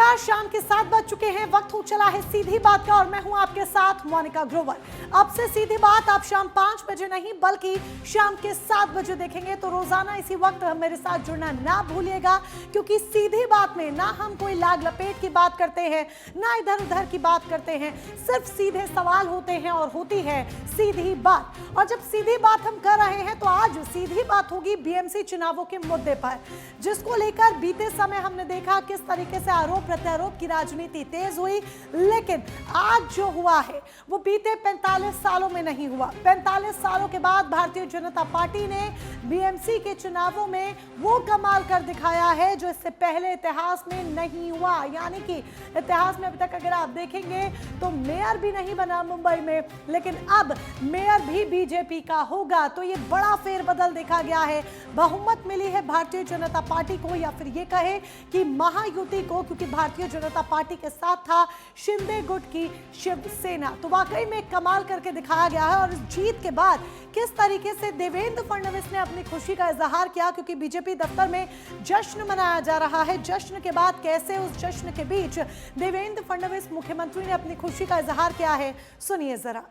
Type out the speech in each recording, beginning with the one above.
नमस्कार, शाम के 7 बज चुके हैं। वक्त हो चला है सीधी बात का और मैं हूं आपके साथ मोनिका ग्रोवर। अब से सीधी बात आप शाम 5 बजे नहीं बल्कि शाम के 7 बजे देखेंगे, तो रोजाना इसी वक्त मेरे साथ जुड़ना ना भूलिएगा, क्योंकि सीधी बात में ना हम कोई लाग लपेट की बात करते हैं ना इधर उधर की बात करते हैं, सिर्फ सीधे सवाल होते हैं और होती है सीधी बात। और जब सीधी बात हम कर रहे हैं तो आज सीधी बात होगी बीएमसी चुनावों के मुद्दे पर, जिसको लेकर बीते समय हमने देखा किस तरीके से आरोप प्रत्यारोप की राजनीति तेज हुई। लेकिन आज जो हुआ है वो बीते 45 सालों में नहीं हुआ। 45 सालों के बाद भारतीय जनता पार्टी ने बीएमसी के चुनावों में वो कमाल कर दिखाया है जो इससे पहले इतिहास में नहीं हुआ। यानी कि इतिहास में अभी तक अगर आप देखेंगे तो मेयर भी नहीं बना मुंबई में, लेकिन अब मेयर भी बीजेपी का होगा। तो ये बड़ा फेरबदल देखा गया है। बहुमत मिली है भारतीय जनता पार्टी को, या फिर ये कहे कि महायुति को, क्योंकि भारतीय जनता पार्टी के साथ था शिंदे गुट की शिवसेना। तो वाकई में कमाल करके दिखाया गया है। और इस जीत के बाद किस तरीके से देवेंद्र फडणवीस ने अपनी खुशी का इजहार किया, क्योंकि बीजेपी दफ्तर में जश्न मनाया जा रहा है। जश्न के बाद कैसे उस जश्न के बीच देवेंद्र फडणवीस मुख्यमंत्री ने अपनी खुशी का इजहार किया है, सुनिए जरा।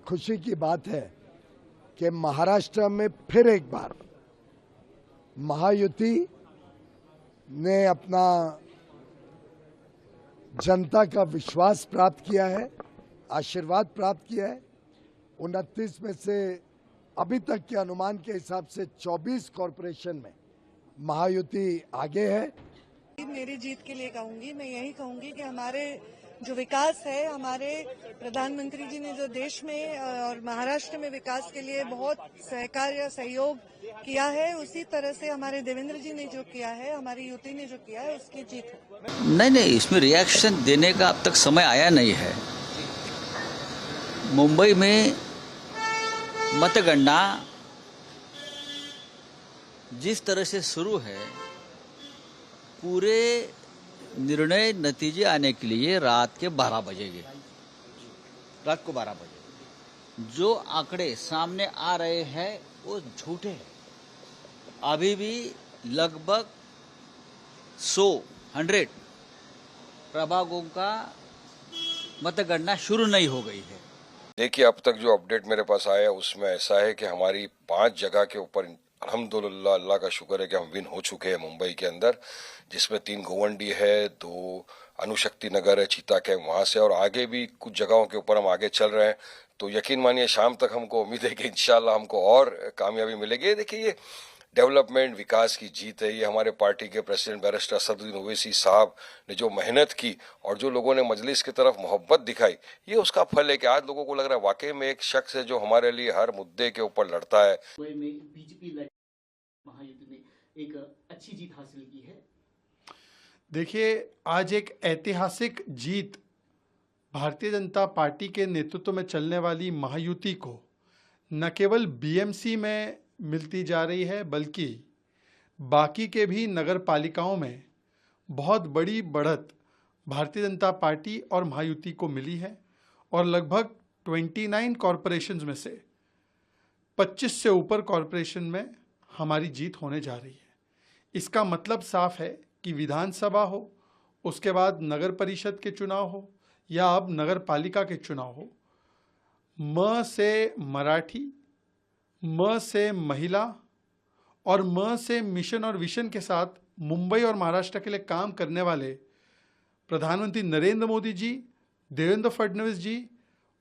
खुशी की बात है कि महाराष्ट्र में फिर एक बार महायुति ने अपना जनता का विश्वास प्राप्त किया है, आशीर्वाद प्राप्त किया है। 29 में से अभी तक के अनुमान के हिसाब से 24 कॉरपोरेशन में महायुति आगे है। मेरी जीत के लिए कहूंगी, मैं यही कहूंगी कि हमारे जो विकास है, हमारे प्रधानमंत्री जी ने जो देश में और महाराष्ट्र में विकास के लिए बहुत सहकार या सहयोग किया है, उसी तरह से हमारे देवेंद्र जी ने जो किया है, हमारी युति ने जो किया है, उसकी जीत है। नहीं, इसमें रिएक्शन देने का अब तक समय आया नहीं है। मुंबई में मतगणना जिस तरह से शुरू है, पूरे निर्णय नतीजे आने के लिए रात के 12 बजेंगे, रात को 12 बजे। जो आंकड़े सामने आ रहे हैं वो झूठे हैं। अभी भी लगभग 100 प्रभागों का मतगणना शुरू नहीं हो गई है। देखिए, अब तक जो अपडेट मेरे पास आया है उसमें ऐसा है कि हमारी 5 जगह के ऊपर अल्हम्दुलिल्लाह, अल्लाह का शुक्र है कि हम विन हो चुके हैं मुंबई के अंदर, जिसमें 3 गोवंडी है, 2 अनुशक्ति नगर है, चीता कैंप वहां से, और आगे भी कुछ जगहों के ऊपर हम आगे चल रहे हैं। तो यकीन मानिए शाम तक हमको उम्मीद है कि इंशाल्लाह हमको और कामयाबी मिलेगी। देखिए, ये डेवलपमेंट विकास की जीत है। ये हमारे पार्टी के प्रेसिडेंट बैरिस्टर असदुद्दीन ओवैसी साहब ने जो मेहनत की और जो लोगों ने मजलिस की तरफ मोहब्बत दिखाई, ये उसका फल है कि आज लोगों को लग रहा है वाकई में एक शख्स है जो हमारे लिए हर मुद्दे के ऊपर लड़ता है। बीजेपी महायुति ने एक अच्छी जीत हासिल की है। देखिए, आज एक ऐतिहासिक जीत भारतीय जनता पार्टी के नेतृत्व में चलने वाली महायुति को न केवल बीएमसी में मिलती जा रही है, बल्कि बाकी के भी नगर पालिकाओं में बहुत बड़ी बढ़त भारतीय जनता पार्टी और महायुति को मिली है। और लगभग 29 कॉरपोरेशंस में से 25 से ऊपर कॉरपोरेशन में हमारी जीत होने जा रही है। इसका मतलब साफ है कि विधानसभा हो, उसके बाद नगर परिषद के चुनाव हो, या अब नगर पालिका के चुनाव हो, म से मराठी, म से महिला और म से मिशन और विशन के साथ मुंबई और महाराष्ट्र के लिए काम करने वाले प्रधानमंत्री नरेंद्र मोदी जी, देवेंद्र फडणवीस जी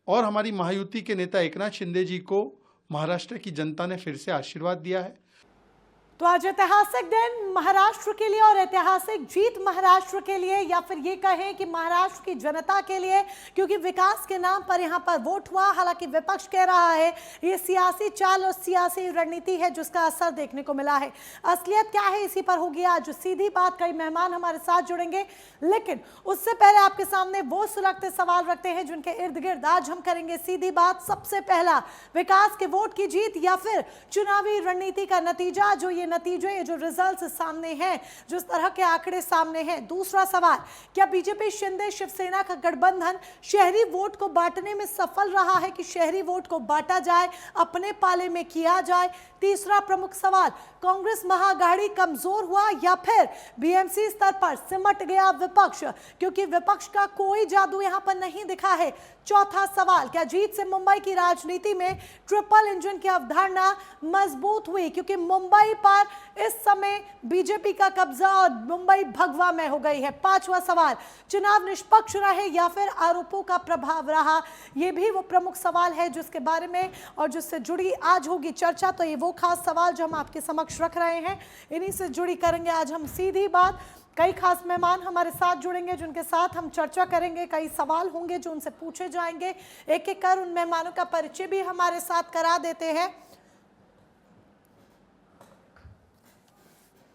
और हमारी महायुति के नेता एकनाथ शिंदे जी को महाराष्ट्र की जनता ने फिर से आशीर्वाद दिया है। तो आज ऐतिहासिक दिन महाराष्ट्र के लिए और ऐतिहासिक जीत महाराष्ट्र के लिए, या फिर ये कहें कि महाराष्ट्र की जनता के लिए, क्योंकि विकास के नाम पर यहां पर वोट हुआ। हालांकि विपक्ष कह रहा है ये सियासी चाल और सियासी रणनीति है जिसका असर देखने को मिला है। असलियत क्या है, इसी पर होगी आज सीधी बात। कई मेहमान हमारे साथ जुड़ेंगे, लेकिन उससे पहले आपके सामने वो सुलगते सवाल रखते हैं जिनके इर्द गिर्द आज हम करेंगे सीधी बात। सबसे पहला, विकास के वोट की जीत या फिर चुनावी रणनीति का नतीजा जो ये नतीजे, ये जो रिजल्ट्स सामने हैं, जिस तरह के आंकड़े सामने हैं। दूसरा सवाल, क्या बीजेपी शिंदे शिवसेना का गठबंधन शहरी वोट को बांटने में सफल रहा है कि शहरी वोट को बांटा जाए, अपने पाले में किया जाए? तीसरा प्रमुख सवाल, कांग्रेस महाअघाड़ी कमजोर हुआ या फिर बीएमसी स्तर पर सिमट गया विपक्ष, क्योंकि विपक्ष का कोई जादू यहां पर नहीं दिखा है। चौथा सवाल, क्या जीत से मुंबई की राजनीति में ट्रिपल इंजन की अवधारणा मजबूत हुई, क्योंकि मुंबई पर इस समय बीजेपी का कब्जा और मुंबई भगवा में हो गई है। पांचवा सवाल, चुनाव निष्पक्ष रहे या फिर आरोपों का प्रभाव रहा, यह भी वो प्रमुख सवाल है जिसके बारे में और जिससे जुड़ी आज होगी चर्चा। तो ये वो खास सवाल जो हम आपके समक्ष रख रहे हैं, इन्हीं से जुड़ी करेंगे आज हम सीधी बात। कई खास मेहमान हमारे साथ जुड़ेंगे जिनके साथ हम चर्चा करेंगे, कई सवाल होंगे जो उनसे पूछे जाएंगे। एक एक कर उन मेहमानों का परिचय भी हमारे साथ करा देते हैं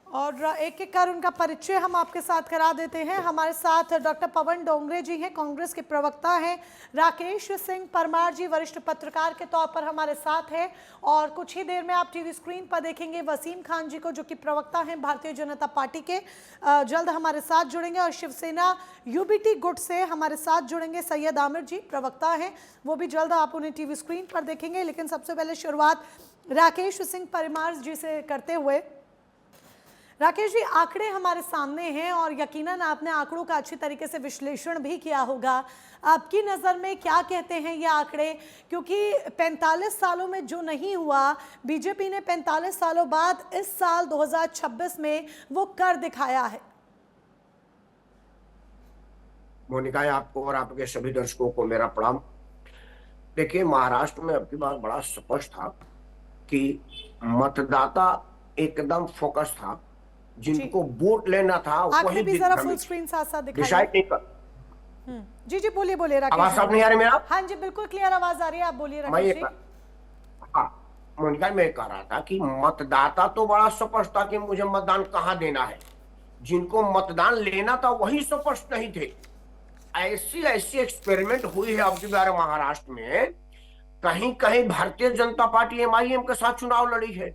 और एक एक कर उनका परिचय हम आपके साथ करा देते हैं। हमारे साथ डॉक्टर पवन डोंगरे जी हैं, कांग्रेस के प्रवक्ता हैं। राकेश सिंह परमार जी वरिष्ठ पत्रकार के तौर पर हमारे साथ हैं और कुछ ही देर में आप टीवी स्क्रीन पर देखेंगे वसीम खान जी को, जो कि प्रवक्ता हैं भारतीय जनता पार्टी के, जल्द हमारे साथ जुड़ेंगे। और शिवसेना यूबीटी गुट से हमारे साथ जुड़ेंगे सैयद आमिर जी, प्रवक्ता हैं, वो भी जल्द आप उन्हें टीवी स्क्रीन पर देखेंगे। लेकिन सबसे पहले शुरुआत राकेश सिंह परमार जी से करते हुए। राकेश जी, आंकड़े हमारे सामने हैं और यकीनन आपने आंकड़ों का अच्छी तरीके से विश्लेषण भी किया होगा। आपकी नज़र में क्या कहते हैं ये आंकड़े, क्योंकि 45 सालों में जो नहीं हुआ, बीजेपी ने 45 सालों बाद इस साल 2026 में वो कर दिखाया है। मोनिका, आपको और आपके सभी दर्शकों को मेरा प्रणाम। देखिए, महाराष्ट्र में अब की बार बड़ा स्पष्ट था कि मतदाता एकदम फोकस था, जिनको वोट लेना था वही भी जरा फुल स्क्रीन साथ साथ डिसाइड नहीं कर। जी जी, बोलिए बोलिए राकेश। आवाज साफ नहीं आ रही मेरा? हाँ जी, बिल्कुल क्लियर आवाज आ रही है, आप बोलिए राकेश जी। हाँ मोनिका, मैं कह रहा था कि मतदाता तो बड़ा स्पष्ट था कि मुझे मतदान कहाँ देना है, जिनको मतदान लेना था वही स्पष्ट नहीं थे। ऐसी ऐसी एक्सपेरिमेंट हुई है अब की बार महाराष्ट्र में। कहीं कहीं भारतीय जनता पार्टी एमआईएम के साथ चुनाव लड़ी है,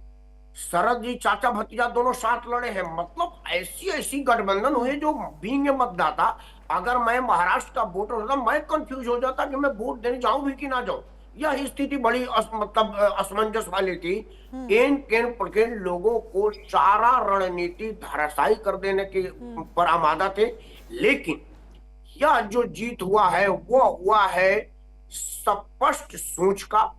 शरद जी चाचा भतीजा दोनों साथ लड़े हैं। मतलब ऐसी ऐसी गठबंधन हुई जो बीइंग ए मतदाता, अगर मैं महाराष्ट्र का वोटर होता मैं कंफ्यूज हो जाता कि मैं वोट देने जाऊं भी कि ना जाऊं। यह स्थिति बड़ी मतलब असमंजस वाली थी। केन केन प्रकेन लोगों को सारा रणनीति धराशायी कर देने के पर आमादा थे। लेकिन यह जो जीत हुआ है वो हुआ है स्पष्ट सोच का,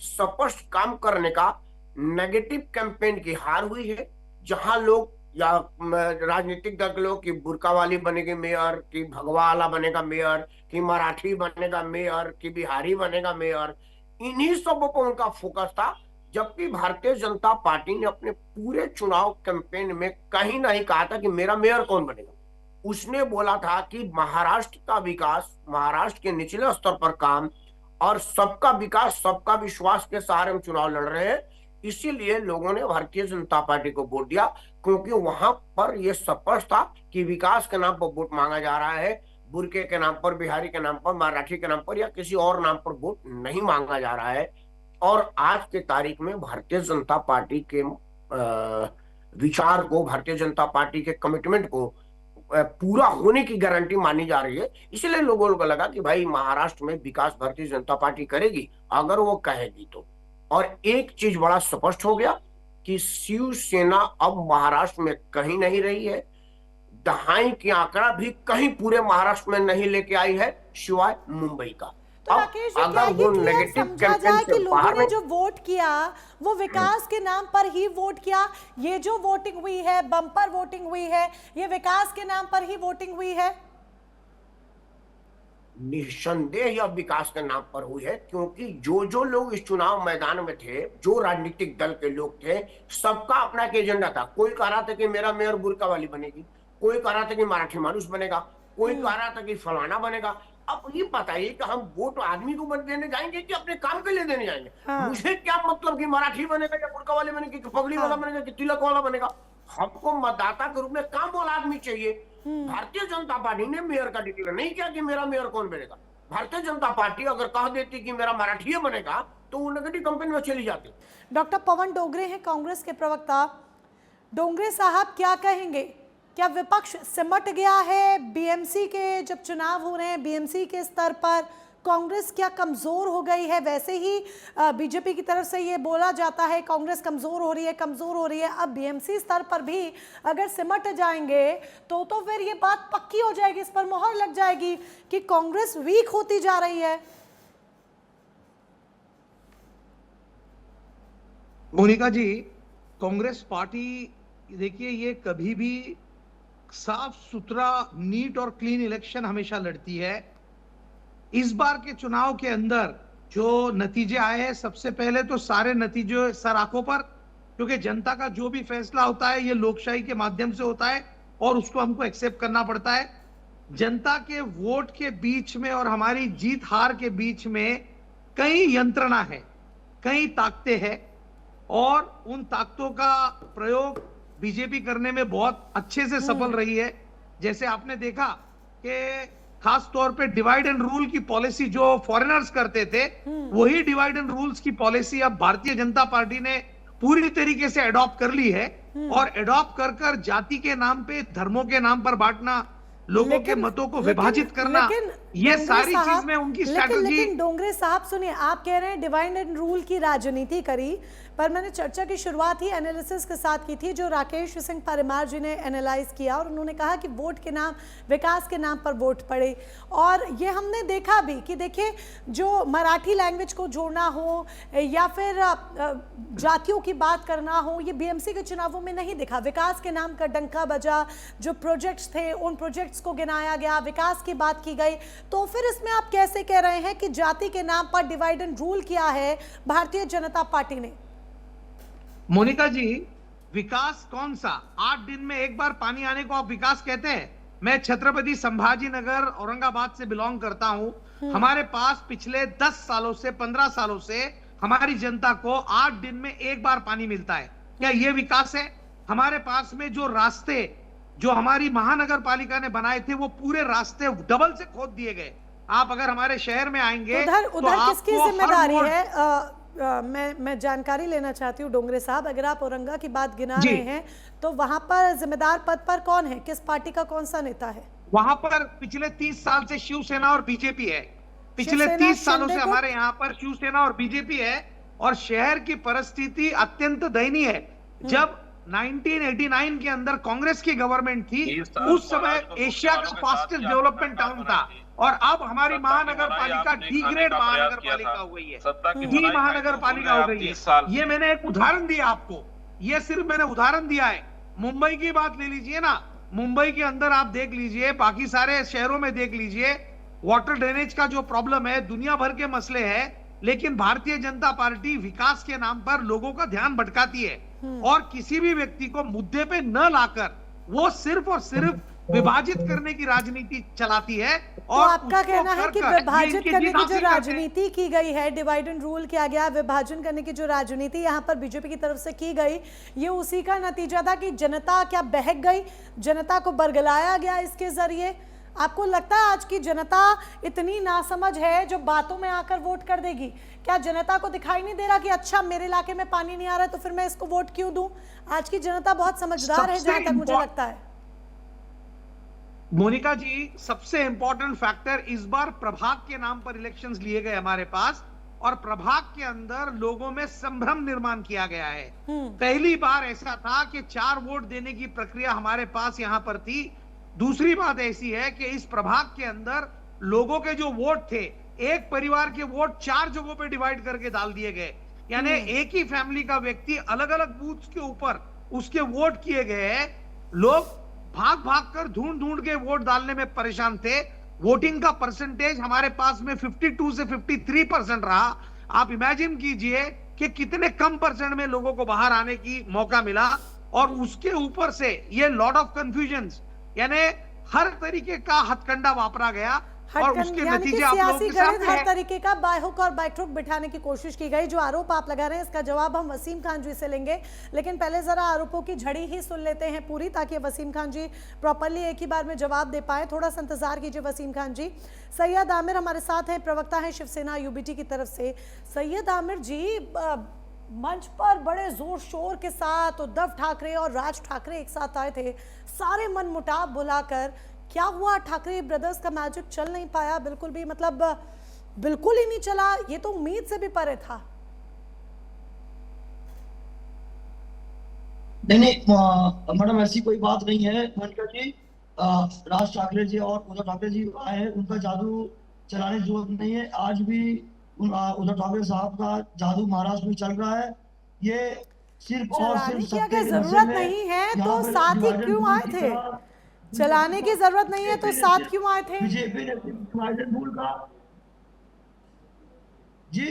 स्पष्ट काम करने का। नेगेटिव कैंपेन की हार हुई है, जहां लोग या राजनीतिक दल के लोग कि बुर्का वाली बनेगी मेयर, कि भगवा वाला बनेगा मेयर, कि मराठी बनेगा मेयर, कि बिहारी बनेगा मेयर, इन्हीं सब पर उनका फोकस था। जबकि भारतीय जनता पार्टी ने अपने पूरे चुनाव कैंपेन में कहीं नहीं कहा था कि मेरा मेयर कौन बनेगा। उसने बोला था कि महाराष्ट्र का विकास, महाराष्ट्र के निचले स्तर पर काम और सबका विकास सबका विश्वास के सहारे हम चुनाव लड़ रहे हैं। इसीलिए लोगों ने भारतीय जनता पार्टी को वोट दिया, क्योंकि वहां पर यह स्पष्ट था कि विकास के नाम पर वोट मांगा जा रहा है, बुरके के नाम पर, बिहारी के नाम पर, मराठी के नाम पर या किसी और नाम पर वोट नहीं मांगा जा रहा है। और आज के तारीख में भारतीय जनता पार्टी के विचार को, भारतीय जनता पार्टी के कमिटमेंट को पूरा होने की गारंटी मानी जा रही है। इसलिए लोगों को लगा कि भाई महाराष्ट्र में विकास भारतीय जनता पार्टी करेगी अगर वो कहेगी तो। और एक चीज बड़ा स्पष्ट हो गया कि शिवसेना अब महाराष्ट्र में कहीं नहीं रही है। दहाई की आंकड़ा भी कहीं पूरे महाराष्ट्र में नहीं लेके आई है, सिवाय मुंबई का। तो राकेश जी, क्या ये समझा जाए कि लोगों ने जो वोट किया वो विकास के नाम पर ही वोट किया? ये जो वोटिंग हुई है, बम्पर वोटिंग हुई है, ये विकास के नाम पर ही वोटिंग हुई है? निस्संदेह यह विकास के नाम पर हुई है, क्योंकि जो जो लोग इस चुनाव मैदान में थे, जो राजनीतिक दल के लोग थे, सबका अपना एक एजेंडा था। कोई कह रहा था कि मेरा मेयर बुर्का वाली बनेगी, कोई कह रहा था कि मराठी मानुस बनेगा, कोई कह रहा था कि फलाना बनेगा। अब ये बताइए कि हम वोट आदमी को वोट देने जाएंगे कि अपने काम के लिए देने जाएंगे? मुझे क्या मतलब कि मराठी बनेगा या बुर्का वाले बनेगी, कि पगड़ी वाला बनेगा, कि तिलक वाला बनेगा। हमको मतदाता के रूप में काम वाला आदमी चाहिए। भारतीय जनता पार्टी ने मेयर का डिक्लेयर नहीं किया कि मेरा मेयर कौन बनेगा। भारतीय जनता पार्टी अगर कह देती कि मेरा मराठी बनेगा तो वो नेगेटिव कैंपेन में चली जाती। डॉक्टर पवन डोगरे हैं, कांग्रेस के प्रवक्ता। डोंगरे साहब क्या कहेंगे? क्या विपक्ष सिमट गया है? बीएमसी के जब चुनाव हो रहे हैं बीएमसी के स्तर पर, कांग्रेस क्या कमजोर हो गई है? वैसे ही बीजेपी की तरफ से ये बोला जाता है कांग्रेस कमजोर हो रही है, कमजोर हो रही है। अब बीएमसी स्तर पर भी अगर सिमट जाएंगे तो फिर ये बात पक्की हो जाएगी, इस पर मोहर लग जाएगी कि कांग्रेस वीक होती जा रही है। मोनिका जी, कांग्रेस पार्टी देखिए ये कभी भी साफ सुथरा नीट और क्लीन इलेक्शन हमेशा लड़ती है। इस बार के चुनाव के अंदर जो नतीजे आए हैं, सबसे पहले तो सारे नतीजे सर आंखों पर, क्योंकि जनता का जो भी फैसला होता है ये लोकशाही के माध्यम से होता है और उसको हमको एक्सेप्ट करना पड़ता है। जनता के वोट के बीच में और हमारी जीत हार के बीच में कई यंत्रणा है, कई ताकतें हैं और उन ताकतों का प्रयोग बीजेपी करने में बहुत अच्छे से सफल रही है। जैसे आपने देखा कि खास तौर पे डिवाइड एंड रूल की पॉलिसी जो फॉरेनर्स करते थे, वही डिवाइड एंड रूल्स की पॉलिसी अब भारतीय जनता पार्टी ने पूरी तरीके से अडॉप्ट कर ली है और अडॉप्ट कर कर जाति के नाम पे, धर्मों के नाम पर बांटना, लोगों के मतों को विभाजित करना, ये सारी चीज में उनकी स्ट्रैटेजी। लेकिन डोंगरे साहब सुनिए, आप कह रहे हैं डिवाइड एंड रूल की राजनीति करी, पर मैंने चर्चा की शुरुआत ही एनालिसिस के साथ की थी जो राकेश सिंह परिमार जी ने एनालाइज किया और उन्होंने कहा कि वोट के नाम, विकास के नाम पर वोट पड़े। और ये हमने देखा भी कि देखिए जो मराठी लैंग्वेज को जोड़ना हो या फिर जातियों की बात करना हो, ये बीएमसी के चुनावों में नहीं दिखा। विकास के नाम का डंका बजा, जो प्रोजेक्ट्स थे उन प्रोजेक्ट्स को गिनाया गया, विकास की बात की गई। तो फिर इसमें आप कैसे कह रहे हैं कि जाति के नाम पर डिवाइड एंड रूल किया है भारतीय जनता पार्टी ने? मोनिका जी, विकास कौन सा? 8 दिन में एक बार पानी आने को आप विकास कहते हैं? मैं छत्रपति संभाजी नगर औरंगाबाद से बिलोंग करता हूं। हमारे पास पिछले 10 सालों से, 15 सालों से हमारी जनता को 8 दिन में एक बार पानी मिलता है। क्या ये विकास है? हमारे पास में जो रास्ते जो हमारी महानगर पालिका ने बनाए थे वो पूरे रास्ते डबल से खोद दिए गए। आप अगर हमारे शहर में आएंगे उधर तो किसकी आपको जिम्मेदारी है? मैं जानकारी लेना चाहती हूँ डोंगरे साहब, अगर आप औरंगा की बात गिना रहे हैं तो वहां पर जिम्मेदार पद पर कौन है? किस पार्टी का कौन सा नेता है वहां पर? पिछले 30 साल से शिवसेना और बीजेपी है। पिछले 30 सालों से हमारे यहाँ पर शिवसेना और बीजेपी है और शहर की परिस्थिति अत्यंत दयनीय है। जब 1989 के अंदर कांग्रेस की गवर्नमेंट थी, उस समय एशिया का फास्टेस्ट डेवलपमेंट टाउन था और अब हमारी महानगर पालिका डी ग्रेड महानगर पालिका हो गई है, डी महानगर पालिका हो गई है। ये मैंने एक उदाहरण दिया आपको, ये सिर्फ मैंने उदाहरण दिया है। मुंबई की बात ले लीजिए ना, मुंबई के अंदर आप देख लीजिए, बाकी सारे शहरों में देख लीजिए, वाटर ड्रेनेज का जो प्रॉब्लम है, दुनिया भर के मसले हैं, लेकिन भारतीय जनता पार्टी विकास के नाम पर लोगों का ध्यान भटकाती है और किसी भी व्यक्ति को मुद्दे पे न लाकर वो सिर्फ और सिर्फ विभाजित करने की राजनीति चलाती है। और तो आपका कहना है कि विभाजित करने की जो राजनीति की गई है, डिवाइड एंड रूल किया गया, विभाजन करने की जो राजनीति यहाँ पर बीजेपी की तरफ से की गई, ये उसी का नतीजा था कि जनता क्या बहक गई, जनता को बरगलाया गया इसके जरिए? आपको लगता है आज की जनता इतनी नासमझ है जो बातों में आकर वोट कर देगी? क्या जनता को दिखाई नहीं दे रहा कि अच्छा मेरे इलाके में पानी नहीं आ रहा है तो फिर मैं इसको वोट क्यों दूं? आज की जनता बहुत समझदार है जहां तक मुझे लगता है। मोनिका जी, सबसे इंपॉर्टेंट फैक्टर, इस बार प्रभाग के नाम पर इलेक्शंस लिए गए हमारे पास और प्रभाग के अंदर लोगों में संभ्रम निर्माण किया गया है। पहली बार ऐसा था कि 4 वोट देने की प्रक्रिया हमारे पास यहां पर थी। दूसरी बात ऐसी है कि इस प्रभाग के अंदर लोगों के जो वोट थे, एक परिवार के वोट 4 जगहों पे डिवाइड करके डाल दिए गए, यानी एक ही फैमिली का व्यक्ति अलग अलग बूथ के ऊपर उसके वोट किए गए। लोग भाग भाग कर ढूंढ ढूंढ के वोट डालने में परेशान थे। वोटिंग का परसेंटेज हमारे पास में 52 से 53% रहा। आप इमेजिन कीजिए कि कितने कम परसेंट में लोगों को बाहर आने की मौका मिला और उसके ऊपर से ये लॉट ऑफ कंफ्यूजन, यानी हर तरीके का हथकंडा वापरा गया और उसके नतीजे आप लोगों के सामने हर तरीके का बायहुक और बायट्रुक बिठाने की कोशिश की गई। जो आरोप आप लगा रहे हैं इसका जवाब हम वसीम खान जी से लेंगे, लेकिन पहले जरा आरोपों की झड़ी ही सुन लेते हैं पूरी, ताकि वसीम खान जी प्रॉपरली एक ही बार में जवाब दे पाए। थोड़ा सा इंतजार कीजिए वसीम खान जी। सैयद आमिर हमारे साथ हैं, प्रवक्ता हैं शिवसेना यूबीटी की तरफ से। सैयद आमिर जी, मंच पर बड़े जोर शोर के साथ उद्धव ठाकरे और राज ठाकरे एक साथ आए थे, सारे मन मुटाव बुलाकर। क्या हुआ? ठाकरे ब्रदर्स का मैजिक चल नहीं पाया बिल्कुल भी, मतलब बिल्कुल ही नहीं चला, ये तो उम्मीद से भी परे था। नहीं मैडम, ऐसी कोई बात नहीं है मोनिका जी। राज ठाकरे जी और उद्धव ठाकरे जी आए हैं, उनका जादू चलाने की जरूरत नहीं है। आज भी उद्धव ठाकरे साहब का जादू महाराष्ट्र में चल रहा है। ये सिर्फ और चलाने सिर्फ की सत्ते अगर के नशे जरूरत में नहीं है यहाँ तो पे साथ ही डिवाइड एंड क्यों रूल आए की थे? तरह चलाने की जरूरत नहीं है तो साथ क्यों आए थे? बीजेपी ने डिवाइड एंड रूल का जी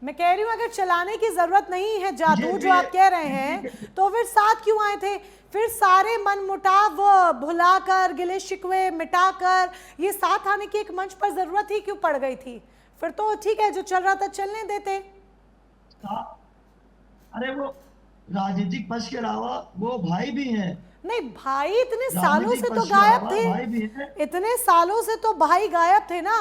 मैं कह रही हूँ अगर चलाने की जरूरत नहीं है जादू बीजेपी जो आप कह रहे हैं, तो फिर साथ क्यों आए थे? फिर सारे मन मुटाव भुलाकर, गिले शिकवे मिटाकर ये साथ आने की एक मंच पर जरूरत ही क्यों पड़ गई थी? फिर तो ठीक है, जो चल रहा था चलने देते। अरे वो राजनीतिक पक्ष के अलावा वो भाई भी हैं। नहीं भाई इतने सालों से तो राजनीतिक गायब पक्ष के अलावा भाई भी हैं। थे, इतने सालों से तो भाई गायब थे ना।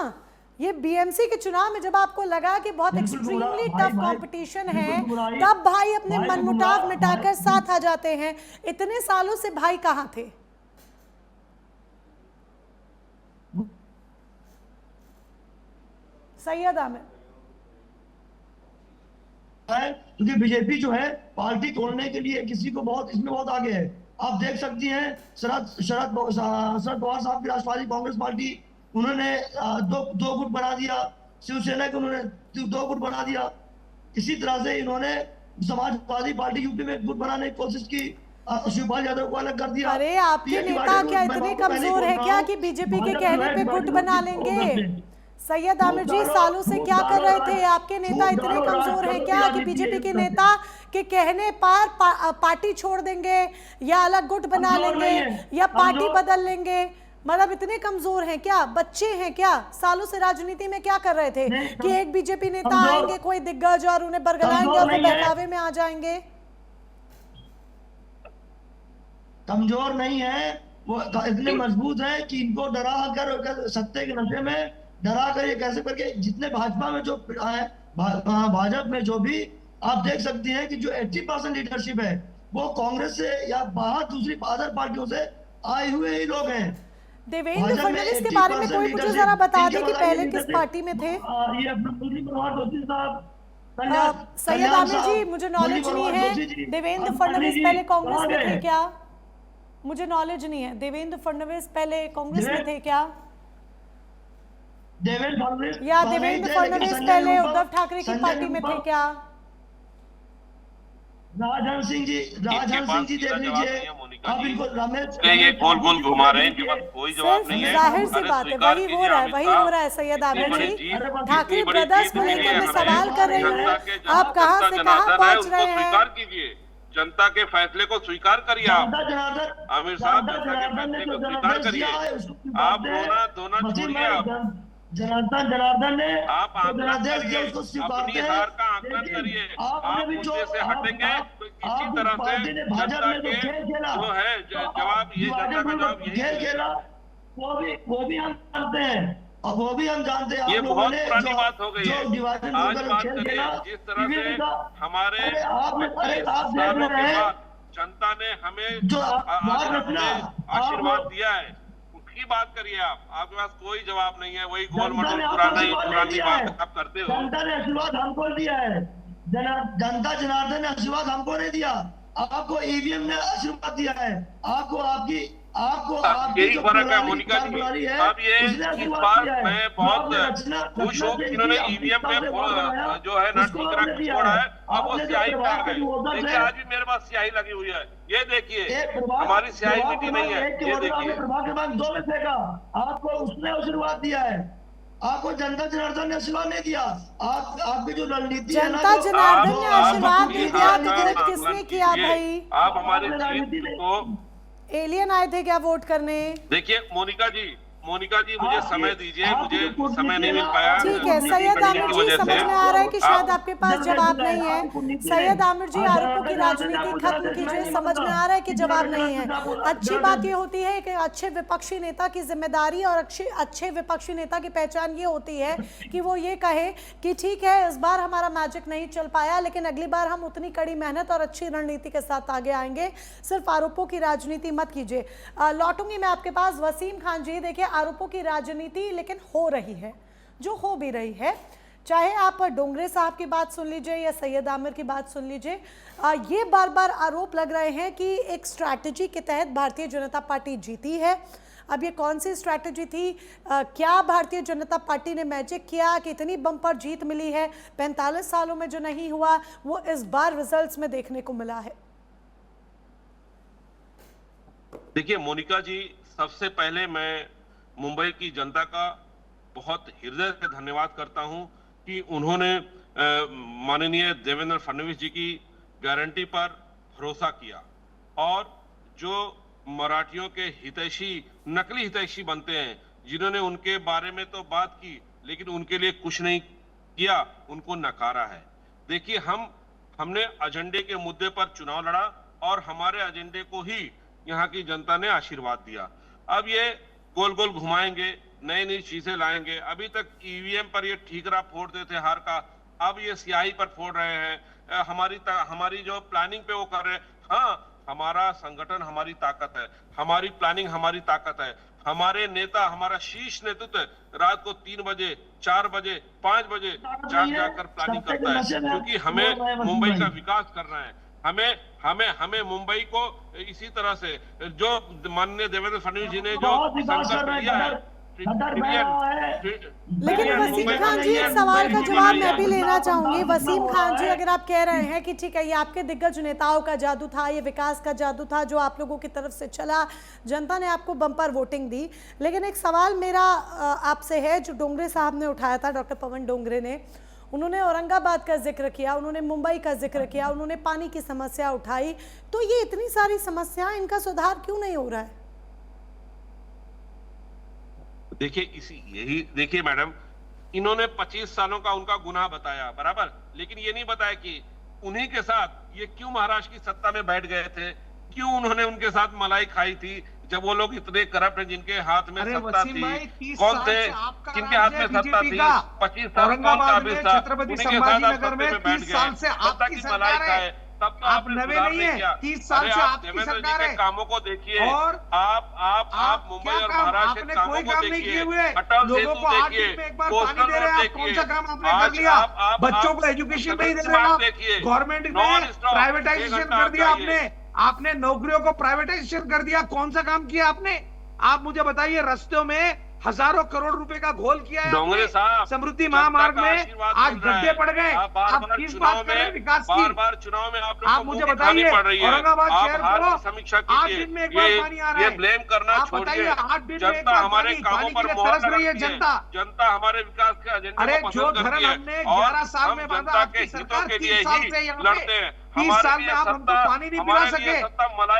ये बीएमसी के चुनाव में जब आपको लगा कि बहुत बिल्कुल एक्सट्रीमली भाई- टफ भाई- कंपटीशन बिल्कुल है, बुराई- तब भाई अपने भाई को मनमुटाव बुरा- मिटाकर भाई- साथ आ जाते हैं। इतने सालों से भाई कहाँ थे? सैयद आमिर, है क्योंकि बीजेपी जो है पार्टी तोड़ने के लिए किसी को बहुत इसमें बहुत आगे है। आप देख सकती हैं शरद पवार साहब की राष्ट्रवादी कांग्रेस पार्टी, उन्होंने दो गुट बना दिया। शिवसेना को उन्होंने दो गुट बना दिया। इसी तरह से इन्होंने समाजवादी पार्टी यूपी में गुट बनाने की कोशिश की, शिवपाल यादव को अलग कर दिया। अरे आपके नेता क्या इतने कमजोर है क्या कि बीजेपी के कहने पे गुट बना लेंगे? सैयद आमिर जी, सालों से क्या कर रहे थे? आपके नेता इतने कमजोर हैं क्या कि बीजेपी के नेता के कहने पर पार्टी छोड़ देंगे या अलग गुट बना लेंगे या पार्टी बदल लेंगे? मतलब इतने कमजोर हैं क्या? बच्चे हैं क्या? सालों से राजनीति में क्या कर रहे थे कि एक बीजेपी नेता आएंगे कोई दिग्गज और उन्हें बरगलाएंगे और वो बहकावे में आ जाएंगे? कमजोर नहीं है वो, इतने मजबूत है कि इनको डरा कर सत्ते के नशे में डरा कर ये कैसे करके जितने भाजपा में जो है, भाजपा में जो भी आप देख सकती हैं कि जो 80% लीडरशिप है वो कांग्रेस से या बाहर दूसरी अदर पार्टियों से आए हुए ही लोग हैं। देवेंद्र फडणवीस के बारे में कोई मुझे जरा बता दे कि पहले किस पार्टी में थे? ये अपना मुरली मनोहर जोशी साहब, सैयद आमिर जी, मुझे नॉलेज नहीं है देवेंद्र फडणवीस पहले कांग्रेस में थे क्या? मुझे नॉलेज नहीं है। देवेंद्र फडणवीस पहले कांग्रेस में थे क्या? देवेंद्र फडणवीस पहले उद्धव ठाकरे की पार्टी में थे क्या? राजहंस सिंह जी देख लीजिए, आप इनको रमेश ये गोल गोल घुमा रहे हैं, इनके पास कोई जवाब नहीं है। जाहिर सी बात है, वही हो रहा है सैयद आमिर जी। ठाकरे ब्रदर्स को लेकर मैं सवाल कर रही हूँ, आप कहाँ से कहाँ पहुँच रहे हैं? स्वीकार कीजिए, जनता के फैसले को स्वीकार करिए। आप आमिर साहब, जनता के फैसले को स्वीकार करिए। आप दोना छोड़िए। आप जनार्दन ने आप आकलन करिए, अपनी हार का आकलन करिए। आप मुद्दे से हटेंगे तो किसी तरह से जनता के जो है जवाब, ये जनता का जवाब यही वो भी हम जानते हैं और वो भी हम जानते हैं। ये बहुत पुरानी बात हो गई है। आज बात करिए जिस तरह से हमारे 25 सालों के बाद जनता ने हमें आशीर्वाद दिया है, की बात करिए। आपके पास कोई जवाब नहीं है। वही गोल मटोल पुरानी बात आप करते हो। जनता ने आशीर्वाद हमको दिया है, जनता जनार्दन ने आशीर्वाद हमको नहीं दिया, आपको ईवीएम ने आशीर्वाद दिया है। आपको यही फर्क है मोनिका जी। अब ये इस बार मैं बहुत खुश हूँ कि इन्होंने ईवीएम में जो है नट वगैरह छोड़ा है। अब वो स्याही पे आ गए। देखिए आज भी मेरे पास स्याही लगी हुई है, ये देखिए हमारी स्याही मिट्टी नहीं है, ये देखिए। दो में फेंका, आपको उसने आशीर्वाद दिया है, आपको जनता जनार्दन ने आशीर्वाद नहीं दिया। आपकी जो रणनीति है ना, जनता जनार्दन ने आशीर्वाद नहीं दिया तो किसने किया भाई? आप हमारे जीत को एलियन आए थे क्या वोट करने? देखिए मोनिका जी, मोनिका जी मुझे समय दीजिए, मुझे समय नहीं मिल पाया। ठीक है सैयद आमिर जी, समझ में आ रहा है कि शायद आपके पास जवाब नहीं है। सैयद आमिर जी, आरोपों की राजनीति खत्म कीजिए, समझ में आ रहा है कि जवाब नहीं है। अच्छी बात ये होती है कि अच्छे विपक्षी नेता की जिम्मेदारी और अच्छे विपक्षी नेता की पहचान ये होती है कि वो ये कहे कि ठीक है इस बार हमारा मैजिक नहीं चल पाया, लेकिन अगली बार हम उतनी कड़ी मेहनत और अच्छी रणनीति के साथ आगे आएंगे। सिर्फ आरोपों की राजनीति मत कीजिए। लौटूंगी मैं आपके पास। वसीम खान जी, देखिए आरोपों की राजनीति लेकिन हो रही है, जो हो भी रही है, चाहे आप डोंगरे साहब की बात सुन लीजिए या सैयद आमिर की बात सुन लीजिए, ये बार बार आरोप लग रहे हैं कि एक स्ट्रैटेजी के तहत भारतीय जनता पार्टी जीती है। अब ये कौन सी स्ट्रैटेजी थी? क्या भारतीय जनता पार्टी ने मैजिक किया कि इतनी बम्पर जीत मिली है? 45 सालों में जो नहीं हुआ वो इस बार रिजल्ट्स में देखने को मिला है। देखिए मोनिका जी, सबसे पहले मैं मुंबई की जनता का बहुत हृदय से धन्यवाद करता हूं कि उन्होंने माननीय देवेंद्र फडणवीस जी की गारंटी पर भरोसा किया और जो मराठियों के हितैषी, नकली हितैषी बनते हैं, जिन्होंने उनके बारे में तो बात की लेकिन उनके लिए कुछ नहीं किया, उनको नकारा है। देखिए हमने एजेंडे के मुद्दे पर चुनाव लड़ा और हमारे एजेंडे को ही यहाँ की जनता ने आशीर्वाद दिया। अब ये गोल गोल घुमाएंगे, नई नई चीजें लाएंगे। अभी तक ईवीएम पर ये ठीकरा फोड़ते थे हार का, अब ये स्याही पर फोड़ रहे हैं। हमारी जो प्लानिंग पे वो कर रहे हैं। हाँ, हमारा संगठन हमारी ताकत है, हमारी प्लानिंग हमारी ताकत है। हमारे नेता, हमारा शीर्ष नेतृत्व रात को 3 बजे, 4 बजे, 5 बजे जाकर प्लानिंग करता है, क्योंकि हमें मुंबई का विकास करना है। हमें मुंबई को इसी तरह से जो माननीय देवेंद्र फडणवीस जी ने जो संकल्प लिया है। लेकिन वसीम खान जी, एक सवाल का जवाब मैं भी लेना चाहूंगी। वसीम खान जी, अगर आप कह रहे हैं कि ठीक है ये आपके दिग्गज नेताओं का जादू था, ये विकास का जादू था जो आप लोगों की तरफ से चला, जनता ने आपको बम्पर वोटिंग दी, लेकिन एक सवाल मेरा आपसे है जो डोंगरे साहब ने उठाया था, डॉक्टर पवन डोंगरे ने, उन्होंने औरंगाबाद का जिक्र किया, उन्होंने मुंबई का जिक्र किया, उन्होंने पानी की समस्या उठाई, तो ये इतनी सारी समस्याएं, इनका सुधार क्यों नहीं हो रहा है? देखिए मैडम, इन्होंने 25 सालों का उनका गुनाह बताया, बराबर, लेकिन ये नहीं बताया कि उन्हीं के साथ ये क्यों महाराष्ट्र की सत्ता में बैठ गए थे, क्यों उन्होंने उनके साथ मलाई खाई थी जब वो लोग इतने करप्ट हैं, जिनके हाथ में सत्ता थी। कौन थे जिनके हाथ में सत्ता थी? 25 साल कौन काबिल था? उन्हीं के साथ आप सत्ते में बैठ गए, सत्ता की मलाई खाए। तब तो आपने सुधार नहीं किया। 30 साल से आपकी देवेंद्र जी सरकार के है। कामों को देखिए, और आप मुंबई और महाराष्ट्र के कामों को देखिए, अटल सेतु देखिए, कोस्टल रोड देखिए, बच्चों को एजुकेशन नहीं दे रहे आप, गवर्नमेंट ने प्राइवेटाइजेशन कर दिया, आपने नौकरियों को प्राइवेटाइजेशन कर दिया, कौन सा काम किया आपने? आप मुझे बताइए, रस्तों में हजारों करोड़ रुपए का घोल किया है डोंगरे साहब, समृद्धि महामार्ग में, आज गड्ढे पड़ गए। आप किस बात कर रहे हैं विकास की? बार चुनाव में आप मुझे बताइए, औरंगाबाद शहर को समीक्षा 8 दिन में एक बार पानी आ रहा है, ये ब्लेम करना छोड़िए। 8 दिन में एक जनता बार हमारे कामों पर मोहर तरस रही है लगाती है, जनता हमारे विकास के एजेंडे अरे को जो पसंद धर्म करती है हमने और 11 साल में हम बांधा, जनता के आपकी हितों सरकार के 30 लिए साल ही से यहाँ लड़ते पे हैं। 30 साल में आप हमको पानी नहीं पिला सके।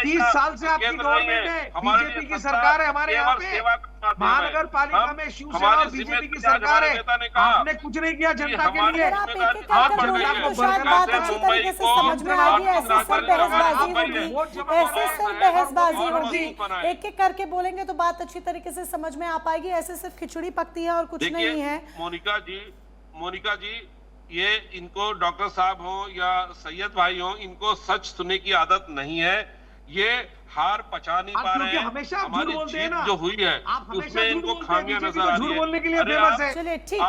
30 साल से आपकी गवर्नमेंट है, बीजेपी की सरकार है हमारे यहाँ पे, महानगर पालिका में शिवसेना और बीजेपी की सरकार है, आपने कुछ नहीं किया जनता के लिए। आप एक-एक करके बोलेंगे तो शायद बात अच्छी तरीके से समझ में आएगी। ऐसे सिर्फ बहसबाजी होगी, ऐसे सिर्फ बहसबाजी होगी, एक-एक करके बोलेंगे तो बात अच्छी तरीके से समझ में आ पाएगी। ऐसे सिर्फ खिचड़ी पकती है और कुछ नहीं है। मोनिका जी, ये इनको डॉक्टर साहब हो या सैयद भाई हो, इनको सच सुनने की आदत नहीं है। ये हार पचा नहीं पा रहे हैं। हमेशा हमारी जीत जो हुई है उसमें इनको खामियां नजर आ रही है। बोलने के लिए फेमस है। चलिए ठीक,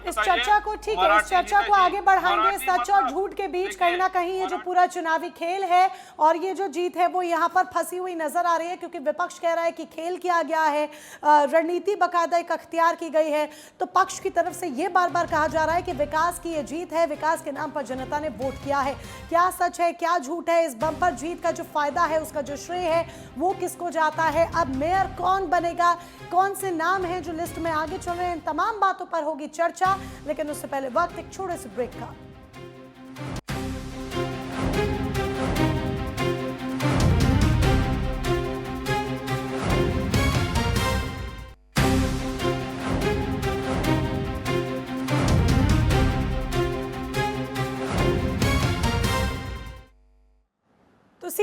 इस चर्चा को इस चर्चा को आगे बढ़ाएंगे। सच और झूठ के बीच कहीं ना कहीं ये जो पूरा चुनावी खेल है और ये जो जीत है वो यहाँ पर फंसी हुई नजर आ रही है, क्योंकि विपक्ष कह रहा है कि खेल किया गया है, रणनीति बाकायदा एक अख्तियार की गई है, तो पक्ष की तरफ से ये बार बार कहा जा रहा है कि विकास की ये जीत है, विकास के नाम पर जनता ने वोट किया है। क्या सच है, क्या झूठ है? इस बम्पर जीत का जो फायदा है, उसका जो श्रेय है वो किसको जाता है? अब मेयर कौन बनेगा, कौन से नाम हैं जो लिस्ट में आगे चल रहे हैं, इन तमाम बातों पर होगी चर्चा। लेकिन उससे पहले वक्त एक छोटे से ब्रेक का।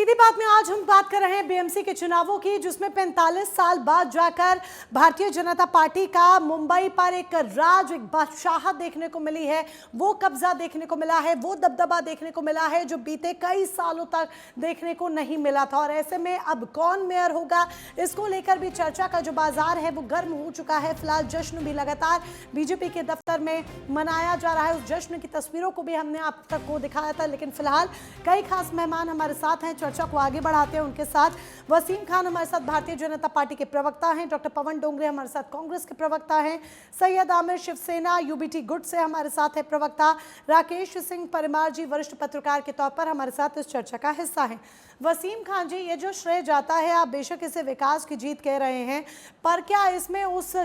सीधी बात में आज हम बात कर रहे हैं बीएमसी के चुनावों की, जिसमें 45 साल बाद जाकर भारतीय जनता पार्टी का मुंबई पर एक राज, एक बादशाहत देखने को मिली है। वो कब्जा देखने को मिला है, वो दबदबा देखने को मिला है जो बीते कई सालों तक देखने को नहीं मिला था। और ऐसे में अब कौन मेयर होगा, इसको लेकर भी चर्चा का जो बाजार है वो गर्म हो चुका है। फिलहाल जश्न भी लगातार बीजेपी के दफ्तर में मनाया जा रहा है। उस जश्न की तस्वीरों को भी हमने आप तक को दिखाया था, लेकिन फिलहाल कई खास मेहमान हमारे साथ हैं। चर्चा को आगे बढ़ाते हैं उनके साथ। वसीम खान हमारे साथ भारतीय जनता पार्टी के प्रवक्ता हैं, डॉक्टर पवन डोंगरे हमारे साथ कांग्रेस के प्रवक्ता हैं, सैयद आमिर शिवसेना यूबीटी गुट से हमारे साथ है प्रवक्ता, राकेश सिंह परिमार जी वरिष्ठ पत्रकार के तौर पर हमारे साथ इस चर्चा का हिस्सा हैं। वसीम खान जी, ये जो श्रेय जाता है, आप बेशक इसे विकास की जीत कह रहे हैं, पर क्या इसमें उस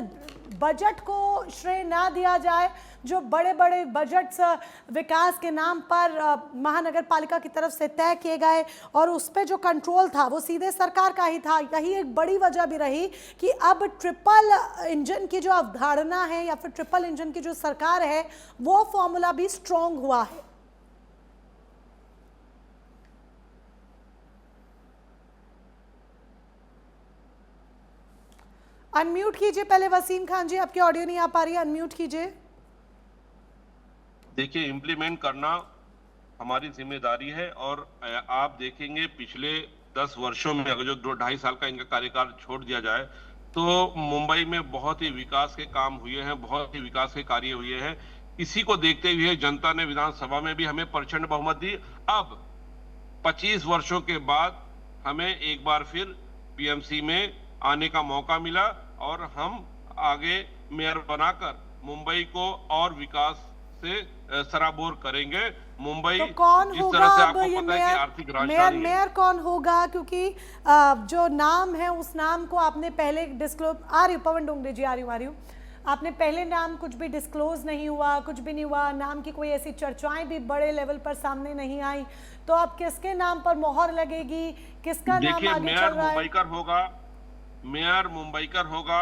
बजट को श्रेय ना दिया जाए जो बड़े बड़े बजट्स विकास के नाम पर महानगर पालिका की तरफ से तय किए गए और उस पर जो कंट्रोल था वो सीधे सरकार का ही था। यही एक बड़ी वजह भी रही कि अब ट्रिपल इंजन की जो अवधारणा है या फिर ट्रिपल इंजन की जो सरकार है वो फॉर्मूला भी स्ट्रॉन्ग हुआ है। अनम्यूट कीजिए पहले वसीम खान जी, आपकी ऑडियो नहीं आ पा रही है, अनम्यूट कीजिए। देखिए, इम्प्लीमेंट करना हमारी जिम्मेदारी है और आप देखेंगे पिछले 10 वर्षों में अगर जो 2-2.5 साल का इनका कार्यकाल छोड़ दिया जाए तो मुंबई में बहुत ही विकास के काम हुए हैं, बहुत ही विकास के कार्य हुए हैं। इसी को देखते हुए जनता ने विधानसभा में भी हमें प्रचंड बहुमत दी। अब 25 वर्षों के बाद हमें एक बार फिर बीएमसी में आने का मौका मिला और हम आगे मेयर बनाकर मुंबई को और विकास से सराबोर करेंगे। मुंबई तो कौन जिस होगा तरह से अब आपको ये पता है कि आर्थिक मेयर, राजधानी मेयर कौन होगा? क्योंकि जो नाम है उस नाम को आपने पहले डिस्क्लोज, आ रही हूँ पवन डोंगरे जी, आ रही हूँ, आपने पहले नाम कुछ भी डिस्क्लोज नहीं हुआ, कुछ भी नहीं हुआ, नाम की कोई ऐसी चर्चाएं भी बड़े लेवल पर सामने नहीं आई, तो अब किसके नाम पर मोहर लगेगी, किसका नाम आगे चल मेयर रहा है? मुंबईकर होगा, मेयर मुंबईकर होगा,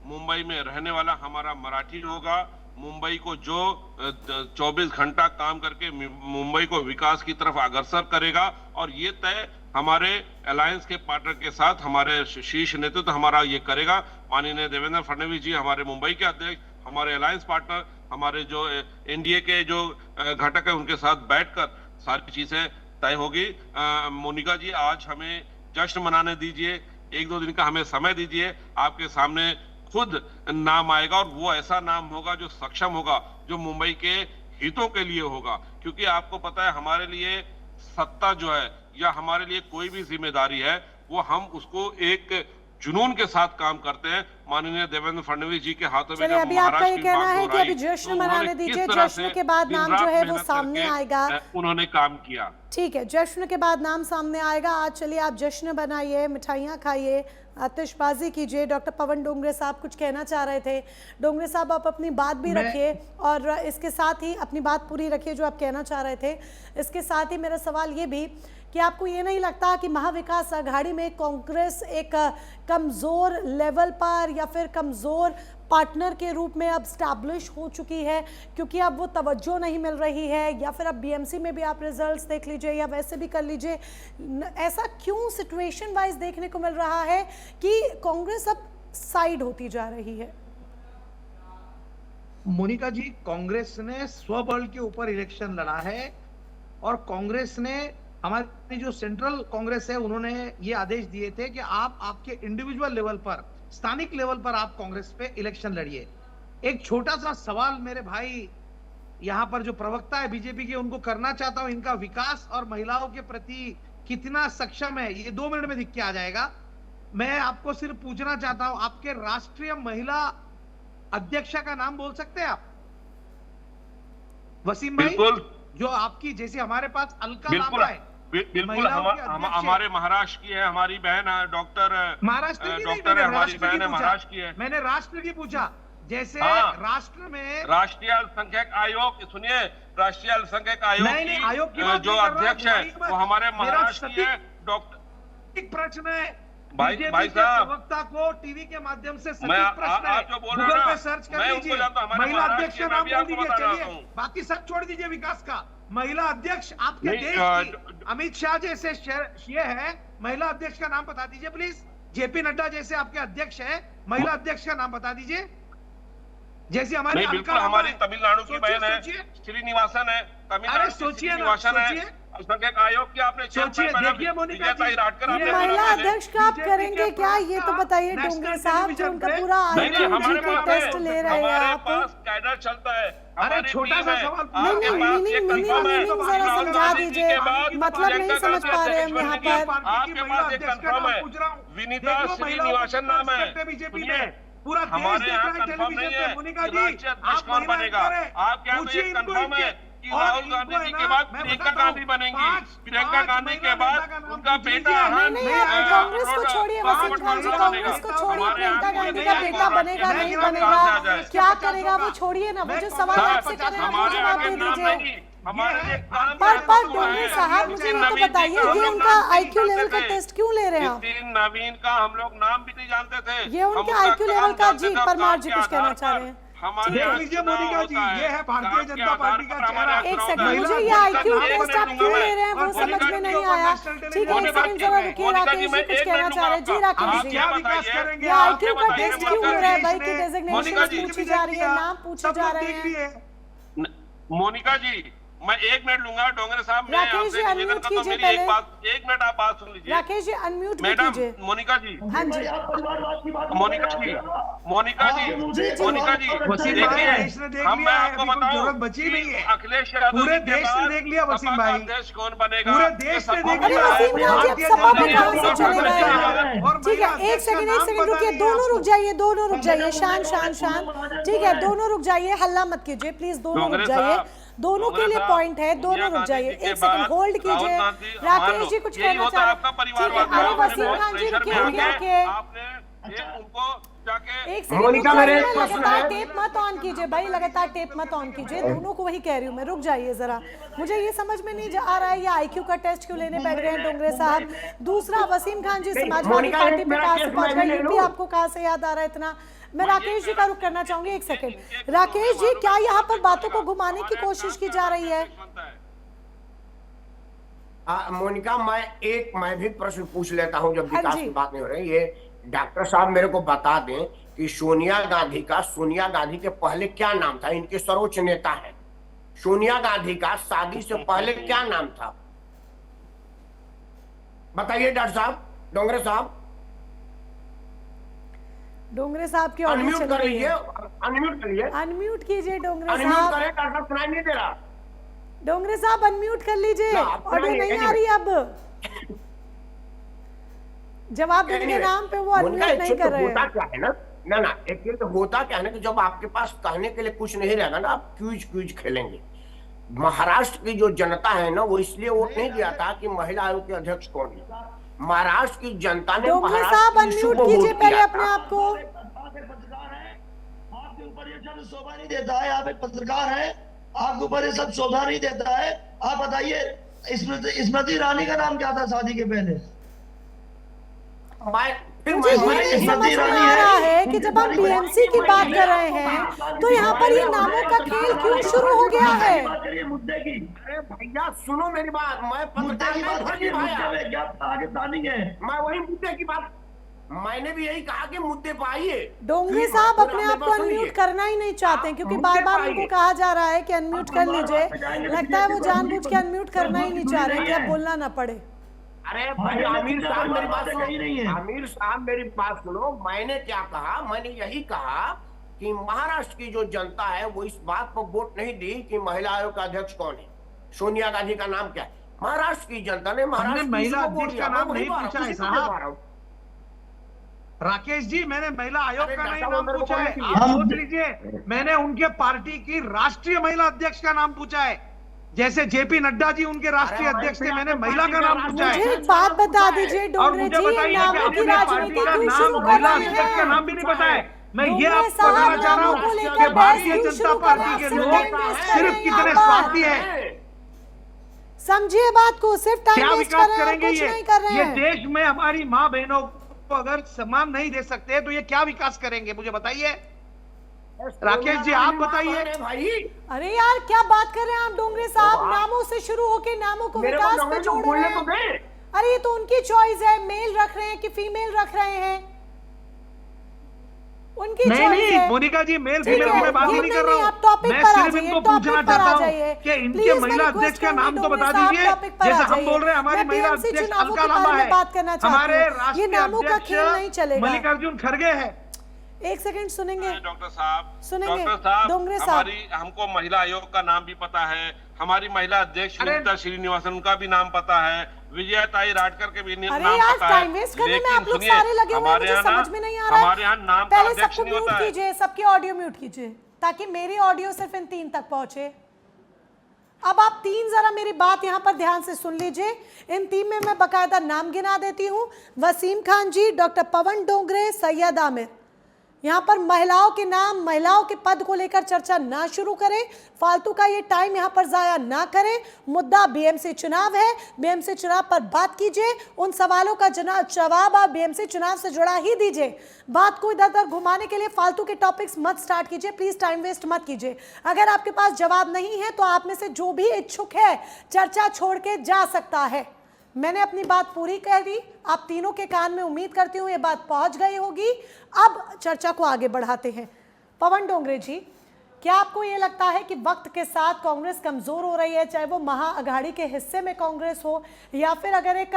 मुंबई में रहने वाला हमारा मराठी होगा। मुंबई को जो 24 घंटा काम करके मुंबई को विकास की तरफ अग्रसर करेगा और ये तय हमारे अलायंस के पार्टनर के साथ हमारे शीर्ष नेतृत्व हमारा ये करेगा। माननीय देवेंद्र फडणवीस जी हमारे मुंबई के अध्यक्ष, हमारे अलायंस पार्टनर, हमारे जो एनडीए के जो घटक है उनके साथ बैठकर सारी चीजें तय होगी। मोनिका जी, आज हमें जश्न मनाने दीजिए, 1-2 दिन का हमें समय दीजिए, आपके सामने खुद नाम आएगा और वो ऐसा नाम होगा जो सक्षम होगा, जो मुंबई के हितों के लिए होगा। क्योंकि आपको पता है हमारे लिए सत्ता जो है या हमारे लिए कोई भी जिम्मेदारी है वो हम उसको एक जुनून के साथ काम करते हैं। माननीय देवेंद्र फडणवीस जी के हाथों में अभी आपका ये कहना है कि अभी जश्न मनाने दीजिए, जश्न के बाद नाम जो है वो सामने आएगा, उन्होंने काम किया। ठीक है, जश्न के बाद नाम सामने आएगा। आज चलिए आप जश्न बनाइए, मिठाइयाँ खाइए, आतिशबाजी कीजिए। डॉक्टर पवन डोंगरे साहब कुछ कहना चाह रहे थे। डोंगरे साहब आप अपनी बात भी रखिए और इसके साथ ही अपनी बात पूरी रखिए जो आप कहना चाह रहे थे। इसके साथ ही मेरा सवाल ये भी कि आपको ये नहीं लगता कि महाविकास आघाड़ी में कांग्रेस एक कमज़ोर लेवल पर या फिर कमज़ोर पार्टनर के रूप में अब स्टैब्लिश हो चुकी है, क्योंकि अब वो तवज्जो नहीं मिल रही है, या फिर अब बीएमसी में भी आप रिजल्ट्स देख लीजिए या वैसे भी कर लीजिए, ऐसा क्यों सिचुएशन वाइज देखने को मिल रहा है कि कांग्रेस अब साइड होती जा रही है? मोनिका जी, कांग्रेस ने स्वबल के ऊपर इलेक्शन लड़ा है और कांग्रेस ने, हमारी जो सेंट्रल कांग्रेस है, उन्होंने ये आदेश दिए थे कि आप आपके इंडिविजुअल लेवल पर, स्थानिक लेवल पर आप कांग्रेस पे इलेक्शन लड़िए। एक छोटा सा सवाल मेरे भाई यहाँ पर जो प्रवक्ता है बीजेपी के, उनको करना चाहता हूं, इनका विकास और महिलाओं के प्रति कितना सक्षम है ये 2 मिनट में दिख के आ जाएगा। मैं आपको सिर्फ पूछना चाहता हूं, आपके राष्ट्रीय महिला अध्यक्षा का नाम बोल सकते हैं आप वसीम भाई? बिल्कुल, जो आपकी जैसे हमारे पास अलका बिल्कुल, लांबा है, बिल्कुल हमारे महाराष्ट्र की है, हमारी बहन डॉक्टर है, हमारी बहन है महाराष्ट्र की है। मैंने राष्ट्र की पूछा, जैसे राष्ट्र में राष्ट्रीय अल्पसंख्यक आयोग, सुनिए, राष्ट्रीय अल्पसंख्यक आयोग की जो अध्यक्ष है वो हमारे महाराष्ट्र की है। डॉक्टर, एक प्रश्न है भाई साहब, प्रवक्ता को टीवी के माध्यम से आप जो बोल रहे हैं सर्च कर लीजिए, महिला अध्यक्ष का नाम बोल दीजिए। चलिए बाकी सब छोड़ दीजिए विकास का, महिला अध्यक्ष आपके नहीं, देश की अमित शाह जैसे ये है, महिला अध्यक्ष का नाम बता दीजिए प्लीज। जेपी नड्डा जैसे आपके अध्यक्ष है, महिला अध्यक्ष का नाम बता दीजिए। जैसे हमारी नहीं, बिल्कुल हमारी तमिलनाडु की बहन है, श्रीनिवासन है, तमिलनाडु की श्रीनिवासन है, अल्पसंख्यक आयोग की आपने महिला अध्यक्ष का आप करेंगे क्या, ये तो बताइए डोंगरे साहब, जो उनका पूरा IQ टेस्ट ले रहे हैं आप। कैडर चलता है। अरे छोटा सा सवाल, मीनिंग जरा समझा दीजिए, मतलब नहीं समझ पा रहे हम यहाँ पर। आपके पास एक कंफर्म है, विनीता श्रीनिवासन नाम है, पूरा हमारे यहाँ कंफर्म नहीं है राष्ट्रीय अध्यक्ष कौन बनेगा। आप क्या तो ये कंफर्म है कि राहुल गांधी जी के बाद प्रियंका गांधी बनेंगी, प्रियंका गांधी के बाद उनका बेटा कांग्रेस को छोड़िए वसीम खान जी, कांग्रेस को छोड़िए, प्रियंका गांधी का बेटा बनेगा नहीं बनेगा, क्या करेगा वो छोड़िए ना, वो जो सवाल आपसे कर रहे हैं जवाब दे दीजिए। पर डोंगरे साहब मुझे ये तो बताइए, ये उनका IQ लेवल का टेस्ट क्यों ले रहे हैं आप? नवीन का हम लोग नाम भी नहीं जानते थे, ये उनके IQ लेवल का। जी परमार जी कुछ कहना चाह रहे हैं। देख लीजिए मोनिका जी, ये है भारतीय जनता पार्टी का चेहरा। एक सेकंड, मुझे ये IQ टेस्ट आप क्यों ले रहे हैं वो समझ में नहीं आया। ठीक है, एक सेकंड जरा रुकिए, राकेश जी कुछ कहना चाह रहे हैं। जी राकेश जी, ये IQ का टेस्ट क्यों हो रहा है भाई, की डेजिग्नेशन पूछी जा रही है, नाम पूछे जा रहे हैं। मोनिका जी मैं 1 मिनट लूंगा, डोंगरे साहब मैं राकेश जी अनम्यूट कीजिए पहले। 1 मिनट आप बात सुन लीजिए। राकेश जी अनम्यूट मैडम कीजिए। मोनिका जी, हाँ जी मोनिका जी, मोनिका जी, मोनिका जी, देखिए हम मैं आपको बताऊं बची नहीं है, अखिलेश यादव पूरे देश ने देख लिया वसीम भाई, अध्यक्ष कौन बनेगा, पूरे देश ने देख अरे लिया। वसीम खान जी सभा में कहां से चले गए हैं? ठीक है, एक सेकंड रुकिए, दोनों रुक जाइए, शान। ठीक है, दोनों रुक जाइए, हल्ला मत कीजिए प्लीज, दोनों रुक जाइए, दोनों के लिए पॉइंट है, दोनों रुक जाइए। एक सेकंड होल्ड कीजिए, राकेश जी कुछ कहना चाह रहे हैं। अरे वसीम खान जी रुकिए। एक सेकंड लगातार टेप मत ऑन कीजिए भाई, लगातार टेप मत ऑन कीजिए, दोनों को वही कह रही हूँ मैं, रुक जाइए जरा। मुझे ये समझ में नहीं आ रहा है ये IQ का टेस्ट क्यों लेने बैठ रहे हैं डोंगरे साहब। दूसरा, वसीम खान जी समाजवादी पार्टी पे कहां से पहुंच गए, यूपी आपको कहां से याद आ रहा है इतना। मैं राकेश जी का रुख करना चाहूंगी, एक सेकंड। राकेश जी, क्या यहाँ पर बातों को घुमाने की कोशिश की जा रही है? मोनिका मैं भी प्रश्न पूछ लेता हूँ जब विकास की बात नहीं हो रही। ये डॉक्टर साहब मेरे को बता दें कि सोनिया गांधी के पहले क्या नाम था, इनके सर्वोच्च नेता है। सोनिया गांधी का शादी से पहले क्या नाम था बताइए डॉक्टर साहब, डोंगरे साहब। डोंगरे साहब की अनम्यूट करिए, अनम्यूट कीजिए डोंगरे अनम्यूट साहब। करें, डॉक्टर साहब सुनाई नहीं दे रहा। डोंगरे साहब अनम्यूट कर लीजिए, ऑडियो नहीं आ रही अब। जवाब देने के नाम पे वो अनम्यूट नहीं कर रहे हैं। होता क्या है ना एक तो होता क्या है ना कि जब आपके पास कहने के लिए कुछ नहीं रहेगा ना, आप क्विज खेलेंगे। महाराष्ट्र की जो जनता है ना, वो इसलिए वोट नहीं दिया था कि महिला आयोग के अध्यक्ष कौन है। महाराष्ट्र की जनता ने साहब अनम्यूट कीजिए पहले अपने आप को। पत्रकार है, आपके ऊपर ये सब शोभा नहीं देता है, आप एक पत्रकार है, आपके ऊपर ये सब शोभा नहीं देता है। आप बताइए स्मृति ईरानी का नाम क्या था शादी के पहले? मुझे ये समझ में आ रहा है कि जब हम BMC की बात कर रहे हैं तो यहाँ पर ये नामों का खेल क्यों शुरू हो गया है? मुद्दे की, अरे भैया सुनो मेरी बात, मैं पत्रकार की बात आगे प्लानिंग है, मैं वही मुद्दे की बात, मैंने भी यही कहा कि मुद्दे पे आइए। डोंगरे साहब अपने आप को अनम्यूट करना ही नहीं चाहते क्योंकि बार बार उनको कहा जा रहा है कि अनम्यूट कर लीजिए। लगता है वो जानबूझ के अनम्यूट करना ही नहीं चाह रहे कि अब बोलना ना पड़े। अरे भाई आमिर साहब मेरी बात सुनो, आमिर साहब मेरी बात सुनो। मैंने क्या कहा, मैंने यही कहा कि महाराष्ट्र की जो जनता है वो इस बात पर वोट नहीं दी कि महिला आयोग का अध्यक्ष कौन है, सोनिया गांधी का नाम क्या है। महाराष्ट्र की जनता ने महिला अध्यक्ष का नाम नहीं पूछा है साहब। राकेश जी, मैंने महिला आयोग का नहीं नाम पूछा है, आप सोच लीजिए। मैंने उनके पार्टी की राष्ट्रीय महिला अध्यक्ष का नाम पूछा है, जैसे जेपी नड्डा जी उनके राष्ट्रीय अध्यक्ष थे, मैंने महिला का नाम पूछा है। मुझे एक बात बता दीजिए डोंगरे जी, नामों की राजनीति क्यों शुरू कर रहे हैं? महिला अध्यक्ष का नाम भी नहीं पता है। मैं ये आपको बताना चाह रहा हूँ कि भारतीय जनता पार्टी के लोग सिर्फ कितने स्वार्थी हैं। समझिए बात को, सिर्फ टाइम क्या वेस्ट विकास कर रहे हैं, करेंगे कुछ नहीं कर रहे ये हैं। देश में हमारी माँ बहनों को अगर सम्मान नहीं दे सकते तो ये क्या विकास करेंगे, मुझे बताइए। राकेश जी आप बताइए। भाई अरे यार क्या बात कर रहे हैं आप डोंगरे साहब, नामों से शुरू होके नामों को विकास पे जोड़ रहे हैं। अरे ये तो उनकी चॉइस है, मेल रख रहे हैं कि फीमेल रख रहे हैं, उनकी नहीं मोनिका जी, मेल फीमेल की मैं बात नहीं कर रहा हूँ, मैं सिर्फ इनको पूछना चाहता हूँ कि इनके महिला अध्यक्ष का नाम तो बता दीजिए। जैसे हम बोल रहे हैं हमारी महिला अध्यक्ष अलका लांबा है, हमारे राष्ट्रीय अध्यक्ष मल्लिकार्जुन खड़गे है। एक सेकंड सुनेंगे डॉक्टर साहब, सुनेंगे डॉक्टर साहब, डोंगरे साहब, हमको महिला आयोग का नाम भी पता है, हमारी महिला अध्यक्ष सुनीता श्रीनिवासन का भी नाम पता है, विजयताई राडकर के भी नाम पता है। टाइम वेस्ट करने में आप लोग सारे लगे हुए हैं, मुझे समझ में नहीं आ रहा है। हमारे यहाँ नाम का अध्यक्ष नहीं होता है। म्यूट कीजिए, सबकी ऑडियो म्यूट कीजिए ताकि मेरी ऑडियो सिर्फ इन 3 तक पहुंचे। अब आप 3 जरा मेरी बात यहाँ पर ध्यान से सुन लीजिए। इन 3 में मैं बकायदा नाम गिना देती हूँ, वसीम खान जी, डॉक्टर पवन डोंगरे, सैयद आमिर। यहाँ पर महिलाओं के नाम, महिलाओं के पद को लेकर चर्चा ना शुरू करें, फालतू का ये टाइम यहाँ पर जाया ना करें। मुद्दा बीएमसी चुनाव है, बीएमसी चुनाव पर बात कीजिए, उन सवालों का जवाब आप बीएमसी चुनाव से जुड़ा ही दीजिए। बात को इधर उधर घुमाने के लिए फालतू के टॉपिक्स मत स्टार्ट कीजिए, प्लीज टाइम वेस्ट मत कीजिए। अगर आपके पास जवाब नहीं है तो आप में से जो भी इच्छुक है चर्चा छोड़ के जा सकता है। मैंने अपनी बात पूरी कह दी, आप तीनों के कान में उम्मीद करती हूँ ये बात पहुंच गई होगी। अब चर्चा को आगे बढ़ाते हैं। पवन डोंगरे जी, क्या आपको ये लगता है कि वक्त के साथ कांग्रेस कमजोर हो रही है, चाहे वो महाअघाड़ी के हिस्से में कांग्रेस हो या फिर अगर एक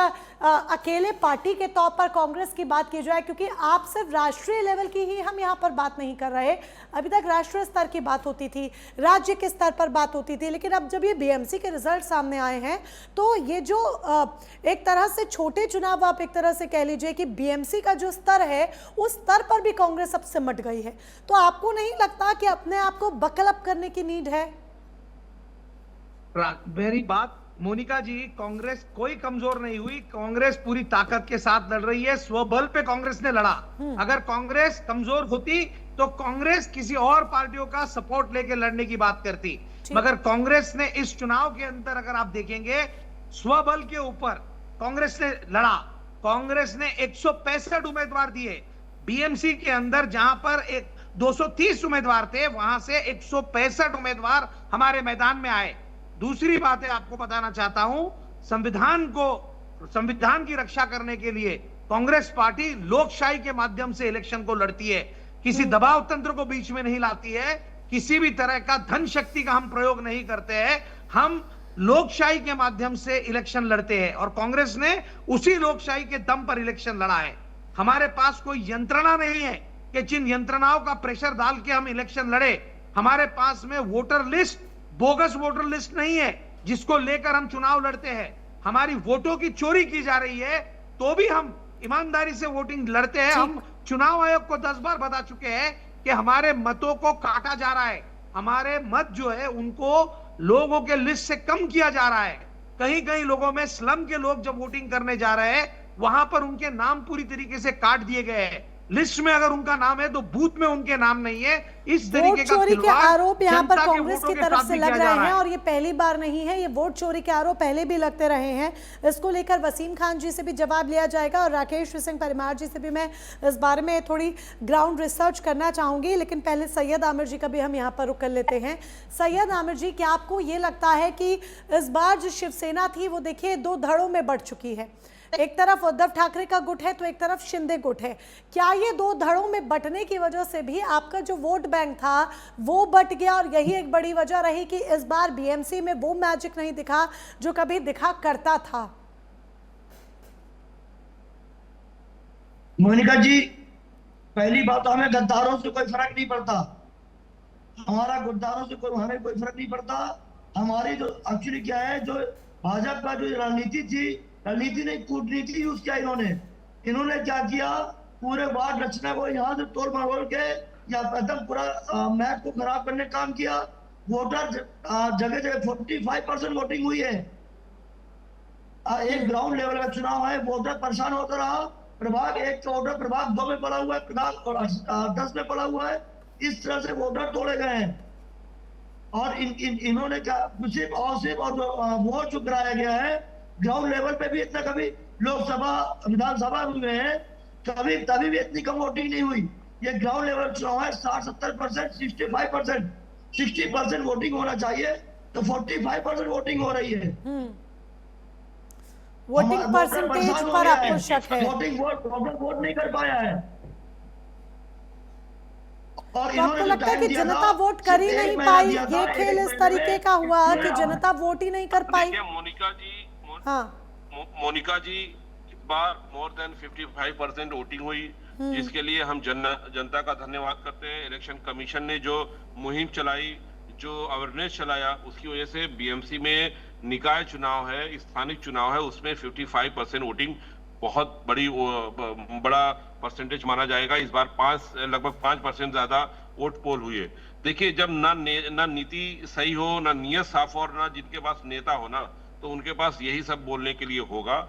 अकेले पार्टी के तौर पर कांग्रेस की बात की जाए, क्योंकि आप सिर्फ राष्ट्रीय लेवल की ही हम यहाँ पर बात नहीं कर रहे, अभी तक राष्ट्रीय स्तर की बात होती थी, राज्य के स्तर पर बात होती थी, लेकिन अब जब ये बीएमसी के रिजल्ट सामने आए हैं तो ये जो एक तरह से छोटे चुनाव, आप एक तरह से कह लीजिए कि बीएमसी का जो स्तर है उस स्तर पर भी कांग्रेस अब सिमट गई है, तो आपको नहीं लगता कि अपने आप को बकल अप करने की नीड है? मेरी बात मोनिका जी, कांग्रेस कोई कमजोर नहीं हुई, कांग्रेस पूरी ताकत के साथ लड़ रही है, स्वबल पे कांग्रेस ने लड़ा। अगर कांग्रेस कमजोर होती तो कांग्रेस किसी और पार्टियों का सपोर्ट लेके लड़ने की बात करती, मगर कांग्रेस ने इस चुनाव के अंदर अगर आप देखेंगे स्वबल के ऊपर कांग्रेस ने लड़ा। कांग्रेस ने 165 उम्मीदवार दिए बीएमसी के अंदर, जहां पर एक 230 उम्मीदवार थे, वहां से 165 उम्मीदवार हमारे मैदान में आए। दूसरी बात है, आपको बताना चाहता हूं, संविधान की रक्षा करने के लिए कांग्रेस पार्टी लोकशाही के माध्यम से इलेक्शन को लड़ती है, किसी दबाव तंत्र को बीच में नहीं लाती है, किसी भी तरह का धन शक्ति का हम प्रयोग नहीं करते हैं, हम लोकशाही के माध्यम से इलेक्शन लड़ते हैं और कांग्रेस ने उसी लोकशाही के दम पर इलेक्शन लड़ा है। हमारे पास कोई यंत्रणा नहीं है कि जिन यंत्रणाओं का प्रेशर डाल के हम इलेक्शन लड़े। हमारे पास में voter list, bogus voter list नहीं है जिसको लेकर हम चुनाव लड़ते हैं। हमारी वोटों की चोरी की जा रही है तो भी हम ईमानदारी से वोटिंग लड़ते हैं। हम चुनाव आयोग को 10 बार बता चुके हैं कि हमारे मतों को काटा जा रहा है, हमारे मत जो है उनको लोगों के लिस्ट से कम किया जा रहा है। कहीं कहीं लोगों में स्लम के लोग जब वोटिंग करने जा रहे हैं वहां पर उनके नाम पूरी तरीके से काट दिए गए हैं। लिस्ट में अगर उनका नाम है तो बूथ में उनके नाम नहीं है। इस तरीके का चोरी के आरोप यहाँ पर कांग्रेस की तरफ से लग रहे हैं और ये पहली बार नहीं है, ये वोट चोरी के आरोप पहले भी लगते रहे हैं। इसको लेकर वसीम खान जी से भी जवाब लिया जाएगा और राकेश सिंह परिमार जी से भी मैं इस बारे में थोड़ी ग्राउंड रिसर्च करना चाहूंगी, लेकिन पहले सैयद आमिर जी का भी हम यहाँ पर रुक कर लेते हैं। सैयद आमिर जी, क्या आपको ये लगता है कि इस बार जो शिवसेना थी वो देखिए 2 धड़ों में बढ़ चुकी है, एक तरफ उद्धव ठाकरे का गुट है तो एक तरफ शिंदे गुट है, क्या ये 2 धड़ों में बंटने की वजह से भी आपका जो वोट बैंक था वो बट गया और यही एक बड़ी वजह रही कि इस बार बीएमसी में वो मैजिक नहीं दिखा जो कभी दिखा करता था? मोनिका जी, पहली बात, हमें गद्दारों से कोई फर्क नहीं पड़ता, हमारा गद्दारों से हमें कोई फर्क नहीं पड़ता। हमारी जो एक्चुअली क्या है, जो भाजपा का जो रणनीति थी, रणनीति नहीं कूटनीति यूज किया इन्होंने क्या किया, पूरे वार्ड रचना को यहाँ से तोड़ मरोड़ के या एकदम पूरा मैच को खराब करने का काम किया। वोटर जगह जगह 45% वोटिंग हुई है। एक ग्राउंड लेवल का चुनाव है, वोटर परेशान होता रहा। प्रभाग 1 का वोटर प्रभाग 2 में पड़ा हुआ है, प्रभाग 10 में पड़ा हुआ है। इस तरह से वोटर तोड़े गए हैं और इन्होंने क्या सिर्फ और वोट जो कराया गया है ग्राउंड लेवल पे भी इतना, कभी लोकसभा विधानसभा हुए हैं कभी तभी भी इतनी कम वोटिंग नहीं हुई। ये ग्राउंड लेवल चुनाव है। 60-70%, 65%, 60% वोटिंग होना चाहिए, तो 45% वोटिंग हो रही है। वोटिंग परसेंटेज पर आपको शक है? वोट नहीं कर पाया है। और तो आपको लगता है कि जनता वोट कर ही नहीं पाई? ये खेल इस तरीके का हुआ कि जनता वोट ही नहीं कर पाई? मोनिका जी, हाँ, मोनिका जी, इस बार मोर देन 55% वोटिंग हुई, जिसके लिए हम जनता का धन्यवाद करते हैं। इलेक्शन कमीशन ने जो मुहिम चलाई, जो अवेयरनेस चलाया, उसकी वजह से बीएमसी में निकाय चुनाव है, स्थानिक चुनाव है, उसमें 55% वोटिंग बहुत बड़ा परसेंटेज माना जाएगा। इस बार लगभग 5% ज्यादा वोट पोल हुए। देखिए, जब ना नीति सही हो, ना नियत साफ हो, और ना जिनके पास नेता हो ना, तो उनके पास यही सब बोलने के लिए होगा।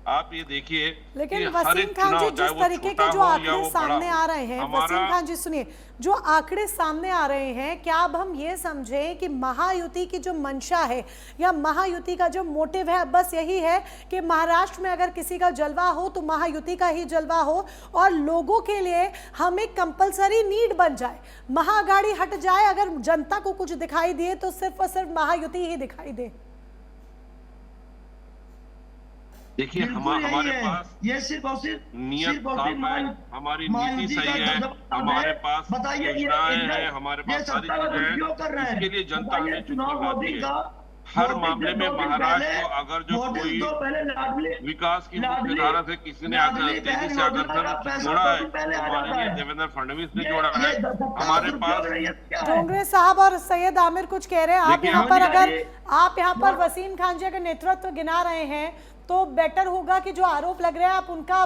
आप ये देखिए, लेकिन वसीम खान जी, जिस तरीके के जो आंकड़े सामने आ रहे हैं, वसीम खान जी सुनिए, जो आंकड़े सामने आ रहे हैं, क्या अब हम ये समझें कि महायुति की जो मंशा है या महायुति का जो मोटिव है बस यही है कि महाराष्ट्र में अगर किसी का जलवा हो तो महायुति का ही जलवा हो, और लोगों के लिए हम एक कंपलसरी नीड बन जाए, महाआघाड़ी हट जाए, अगर जनता को कुछ दिखाई दिए तो सिर्फ और सिर्फ महायुति ही दिखाई दे? देखिए, हमारे पास ये सिर्फ और सिर्फ नियत साफ है, हमारी नीति सही है, हमारे पास योजनाएं हैं, हमारे पास सारी चीजें हैं। इसके लिए जनता हमें चुनाव लगाती है। हर मामले में महाराष्ट्र को अगर जो कोई विकास की मुख्य धारा से किसी ने तेजी से आकर्षण जोड़ा है, हमारे लिए देवेंद्र फडणवीस ने जोड़ा है। हमारे पास डोंगरे साहब और सैयद आमिर कुछ कह रहे हैं। आप यहाँ पर अगर आप यहाँ पर वसीम खान जी का नेतृत्व गिना रहे हैं तो बेटर होगा कि जो आरोप लग रहे हैं आप उनका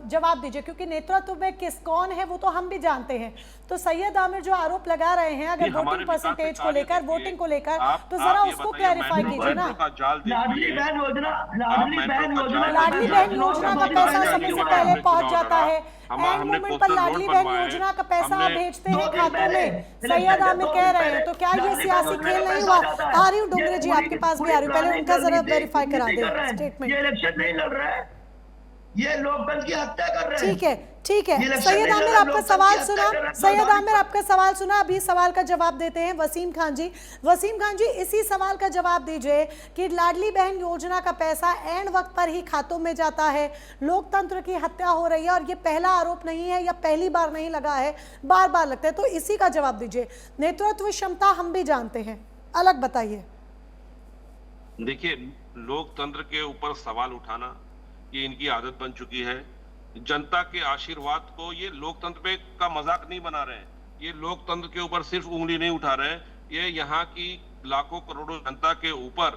जवाब दीजिए, क्योंकि नेतृत्व में कौन है वो तो हम भी जानते हैं। तो सैयद आमिर जो आरोप लगा रहे हैं अगर वोटिंग परसेंटेज को लेकर, वोटिंग को लेकर, तो जरा उसको क्लैरिफाई कीजिए ना। लाडली बहन योजना लाडली बहन योजना का पैसा समय से पहले पहुंच जाता है, एंड मोमेंट पर लाडली बहन योजना का पैसा आप भेजते हैं खातों में, सैयद आमिर कह रहे हैं। तो क्या ये सियासी खेल नहीं हुआ? आ रही हूँ डोंगरे जी, आपके पास भी आ रही हूँ, पहले उनका जरा वेरीफाई करा दें स्टेटमेंट। ये इलेक्शन नहीं लड़ रहा है, ये लोकतंत्र की हत्या कर रहे हैं। ठीक है, ठीक है। सैयद आमिर आपका सवाल सुना, सैयद आमिर आपका सवाल सुना, अभी सवाल का जवाब देते हैं वसीम खान जी। वसीम खान जी, इसी सवाल का जवाब दीजिए कि लाडली बहन योजना का पैसा एंड वक्त पर ही खातों में जाता है, लोकतंत्र की हत्या हो रही है, और ये पहला आरोप नहीं है या पहली बार नहीं लगा है, बार बार लगता है। तो इसी का जवाब दीजिए। नेतृत्व क्षमता हम भी जानते हैं, अलग बताइए। देखिए, लोकतंत्र के ऊपर सवाल उठाना ये इनकी आदत बन चुकी है। जनता के आशीर्वाद को ये लोकतंत्र पे का मजाक नहीं बना रहे हैं, ये लोकतंत्र के ऊपर सिर्फ उंगली नहीं उठा रहे हैं, ये यहाँ की लाखों करोड़ों जनता के ऊपर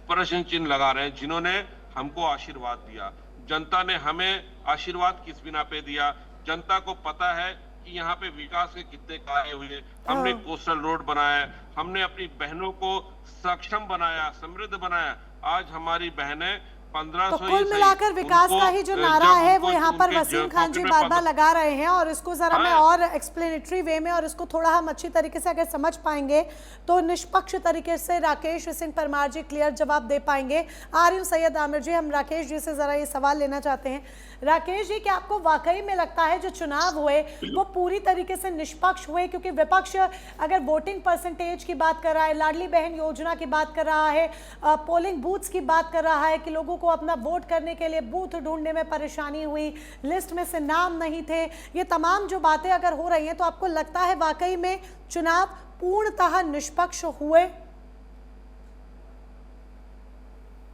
प्रश्न चिन्ह लगा रहे हैं, जिन्होंने हमको आशीर्वाद दिया। जनता ने हमें आशीर्वाद किस बिना पे दिया? जनता को पता है कि यहाँ पे विकास के कितने कार्य हुए। हमने कोस्टल रोड बनाया, हमने अपनी बहनों को सक्षम बनाया, समृद्ध बनाया। आज हमारी बहनें 1500 तो कुल मिलाकर विकास का ही जो नारा है वो यहाँ पर वसीम खान जी बार बार लगा रहे हैं, और इसको जरा मैं और एक्सप्लेनेटरी वे में, और इसको थोड़ा हम अच्छी तरीके से अगर समझ पाएंगे तो निष्पक्ष तरीके से राकेश सिंह परमार जी क्लियर जवाब दे पाएंगे। आ रही हूँ सैयद आमिर जी, हम राकेश जी से जरा ये सवाल लेना चाहते हैं। राकेश जी, क्या आपको वाकई में लगता है जो चुनाव हुए वो पूरी तरीके से निष्पक्ष हुए? क्योंकि विपक्ष अगर वोटिंग परसेंटेज की बात कर रहा है, लाडली बहन योजना की बात कर रहा है, पोलिंग बूथ्स की बात कर रहा है कि लोगों को अपना वोट करने के लिए बूथ ढूंढने में परेशानी हुई, लिस्ट में से नाम नहीं थे, ये तमाम जो बातें अगर हो रही हैं, तो आपको लगता है वाकई में चुनाव पूर्णतः निष्पक्ष हुए?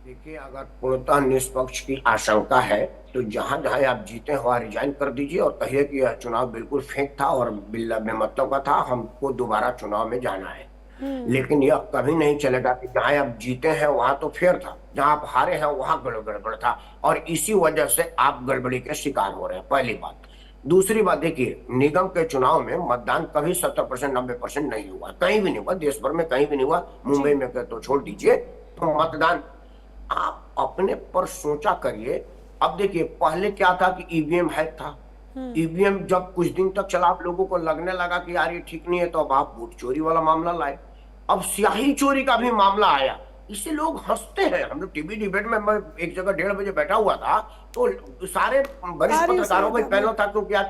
देखिए, अगर पूर्णतः निष्पक्ष की आशंका है तो जहां जहां आप जीते वहां रिजाइन कर दीजिए और कहिए कि यह चुनाव बिल्कुल फेक था और बिल्ला बेमतों का था, हमको दोबारा चुनाव में जाना है। लेकिन यह कभी नहीं चलेगा कि जहां आप जीते हैं वहां तो फेयर था, जहां आप हारे हैं वहां गड़बड़ था, और इसी वजह से आप गड़बड़ी के शिकार हो रहे हैं। पहली बात। दूसरी बात, देखिए, निगम के चुनाव में मतदान कभी 70% 90% नहीं हुआ, कहीं भी नहीं हुआ, देश भर में कहीं भी नहीं हुआ, मुंबई में तो छोड़ दीजिए। तो मतदान आप अपने पर सोचा करिए। अब देखिए, पहले क्या था कि ईवीएम हैक था, ईवीएम जब कुछ दिन तक चला, आप लोगों को लगने लगा कि यार ये ठीक नहीं है, तो अब आप वोट चोरी वाला मामला लाए। अब स्याही चोरी का भी मामला आया, इससे लोग हंसते हैं। हम लोग टीवी डिबेट में, मैं एक जगह 1:30 बजे बैठा हुआ था, तो सारे वरिष्ठ पत्रकारों का पहले था, क्योंकि आज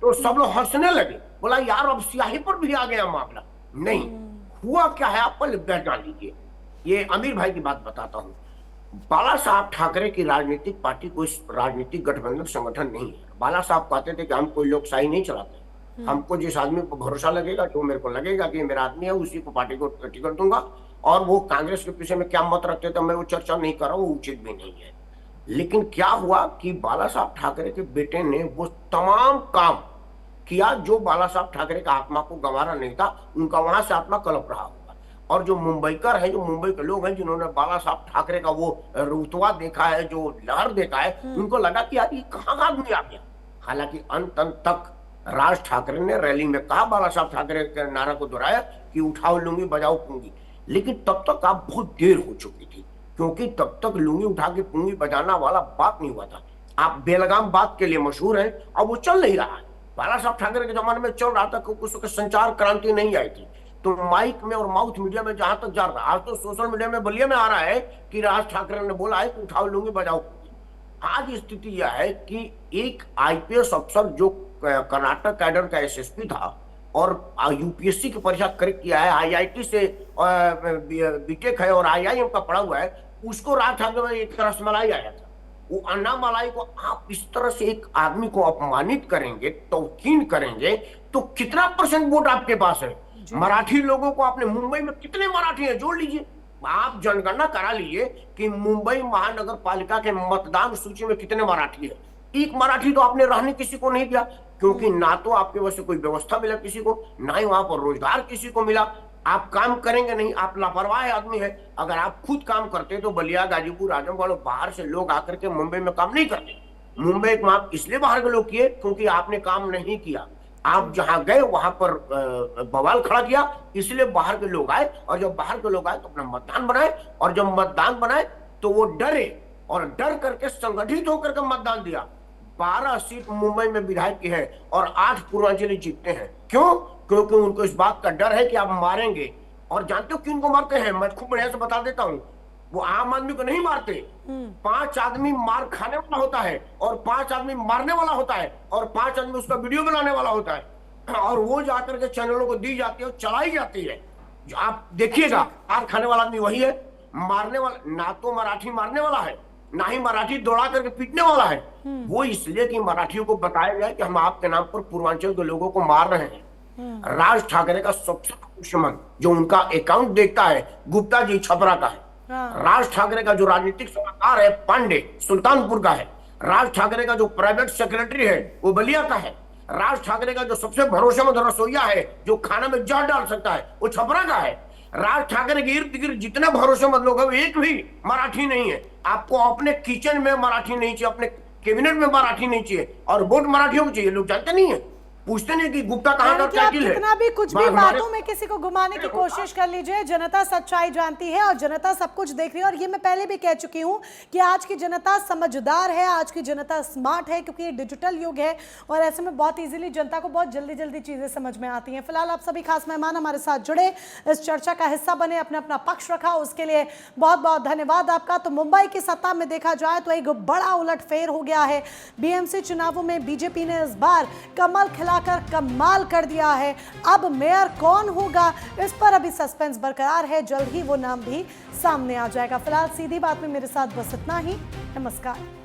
तो सब लोग हंसने लगे, बोला यार अब स्याही पर भी आ गया मामला। नहीं हुआ क्या है आप पहले जान लीजिए। ये अमीर भाई की बात बताता हूँ। बाला साहब ठाकरे की राजनीतिक पार्टी कोई राजनीतिक गठबंधन संगठन नहीं है। बाला साहब कहते थे कि हम कोई लोकशाही नहीं चलाते, हमको जिस आदमी को भरोसा लगेगा, जो मेरे को लगेगा कि मेरा आदमी है, उसी को पार्टी को टिकट दूंगा। और वो कांग्रेस के पीछे में क्या मत रखते थे मैं वो चर्चा नहीं कर रहा हूँ, वो उचित भी नहीं है। लेकिन क्या हुआ कि बाला साहब ठाकरे के बेटे ने वो तमाम काम किया जो बाला साहब ठाकरे का आत्मा को गंवारा नहीं था, उनका वहां से आत्मा कलप रहा होगा। और जो मुंबईकर है, जो मुंबई के लोग हैं जिन्होंने बाला साहब ठाकरे का वो रुतबा देखा है, जो लहर देखा है, उनको लगा कि यार ये कहाँ का आदमी आ गया। हालांकि अंत तक राज ठाकरे ने रैली में कहा, बाला साहब ठाकरे के नारा को दोहराया कि उठाओ लूंगी बजाओ पूंगी। लेकिन तब तक आप बहुत देर हो चुकी थी, क्योंकि तब तक लूंगी उठा के पूंगी बजाना वाला बात नहीं हुआ था। आप बेलगाम बात के लिए मशहूर हैं, अब वो चल नहीं रहा है। बाला साहब ठाकरे के जमाने में चल रहा था क्योंकि उसके संचार क्रांति नहीं आई थी, तो माइक में और माउथ मीडिया में जहां तक जा रहा। आज तो सोशल मीडिया में बलिया में आ रहा है कि राज ठाकरे ने बोला है कि उठाओ लूंगी बजाओ पूंगी। आज स्थिति यह है कि एक आईपीएस अफसर जो कर्नाटक कैडर का एसएसपी था और यूपीएससी की परीक्षा क्रैक किया है, आईआईटी से बीटेक है और आईआईएम का पढ़ा हुआ है, उसको राज ठाकरे में एक रसमलाई आया था। वो अन्ना मलाई को आप इस तरह से एक आदमी को अपमानित करेंगे, तौकीन करेंगे, तो कितना % वोट आपके पास है? मराठी लोगों को आपने, मुंबई में कितने मराठी हैं जोड़ लीजिए, आप जनगणना करा लीजिए कि मुंबई महानगर पालिका के मतदान सूची में कितने मराठी है। एक मराठी तो आपने रहने किसी को नहीं दिया, क्योंकि ना तो आपके वजह से कोई व्यवस्था मिला किसी को, ना ही वहां पर रोजगार किसी को मिला। आप काम करेंगे नहीं, आप लापरवाह आदमी है। अगर आप खुद काम करते तो बलिया, गाजीपुर, आजमगढ़ बाहर से लोग आकर के मुंबई में काम नहीं करते। मुंबई में आप इसलिए बाहर के लोग किए क्योंकि आपने काम नहीं किया। आप जहां गए वहां पर बवाल खड़ा किया, इसलिए बाहर के लोग आए। और जब बाहर के लोग आए तो अपना मतदान बनाए, और जब मतदान बनाए तो वो डरे और डर करके संगठित होकर के मतदान दिया। 12 सीट मुंबई में विधायक की है और 8 पूर्वांचली जीतते हैं। क्यों? क्योंकि उनको इस बात का डर है कि आप मारेंगे। और जानते हो क्यों उनको मारते हैं? मैं खूब बढ़िया से बता देता हूँ। वो आम आदमी को नहीं मारते, 5 आदमी मार खाने वाला होता है और 5 आदमी मारने वाला होता है और 5 आदमी उसका वीडियो बनाने वाला होता है, और वो जाकर के चैनलों को दी जाती है और चलाई जाती है। जो आप देखिएगा, मार खाने वाला आदमी वही है, मारने वाला ना तो मराठी मारने वाला है, ना ही मराठी दौड़ा करके पीटने वाला है। वो इसलिए कि मराठियों को बताया गया कि हम आपके नाम पर पूर्वांचल के लोगों को मार रहे हैं। राज ठाकरे का सबसे दुश्मन जो उनका अकाउंट देखता है, गुप्ता जी छपरा का है। राज ठाकरे का जो राजनीतिक सलाहकार है, पांडे सुल्तानपुर का है। राज ठाकरे का जो प्राइवेट सेक्रेटरी है वो बलिया का है। राज ठाकरे का जो सबसे भरोसेमंद रसोईया है जो खाना में जहर डाल सकता है वो छपरा का है। राज ठाकरे के इर्द गिर्द जितने भरोसेमंद लोग हैं वो एक भी मराठी नहीं है। आपको अपने किचन में मराठी नहीं चाहिए, अपने कैबिनेट में मराठी नहीं चाहिए, और वोट मराठियों को चाहिए। लोग जानते नहीं है, पूछते नहीं कि गुप्ता कहाँ का क्या किल है। कितना भी कुछ भी बातों में किसी को घुमाने की कोशिश कर लीजिए, जनता सच्चाई जानती है और जनता सब कुछ देख रही है। और ये मैं पहले भी कह चुकी हूँ कि आज की जनता समझदार है, आज की जनता स्मार्ट है, क्योंकि ये डिजिटल युग है और ऐसे में बहुत इजीली जनता को बहुत जल्दी जल्दी चीजें समझ में आती हैं। फिलहाल आप सभी खास मेहमान हमारे साथ जुड़े, इस चर्चा का हिस्सा बने, अपने अपना पक्ष रखा, उसके लिए बहुत बहुत धन्यवाद आपका। तो मुंबई की सत्ता में देखा जाए तो एक बड़ा उलटफेर हो गया है। बीएमसी चुनावों में बीजेपी ने इस बार कमल खिलाकर कमाल कर दिया है। अब मेयर कौन होगा इस पर अभी सस्पेंस बरकरार है, जल्द ही वो नाम भी सामने आ जाएगा। फिलहाल सीधी बात में मेरे साथ बस इतना ही। नमस्कार।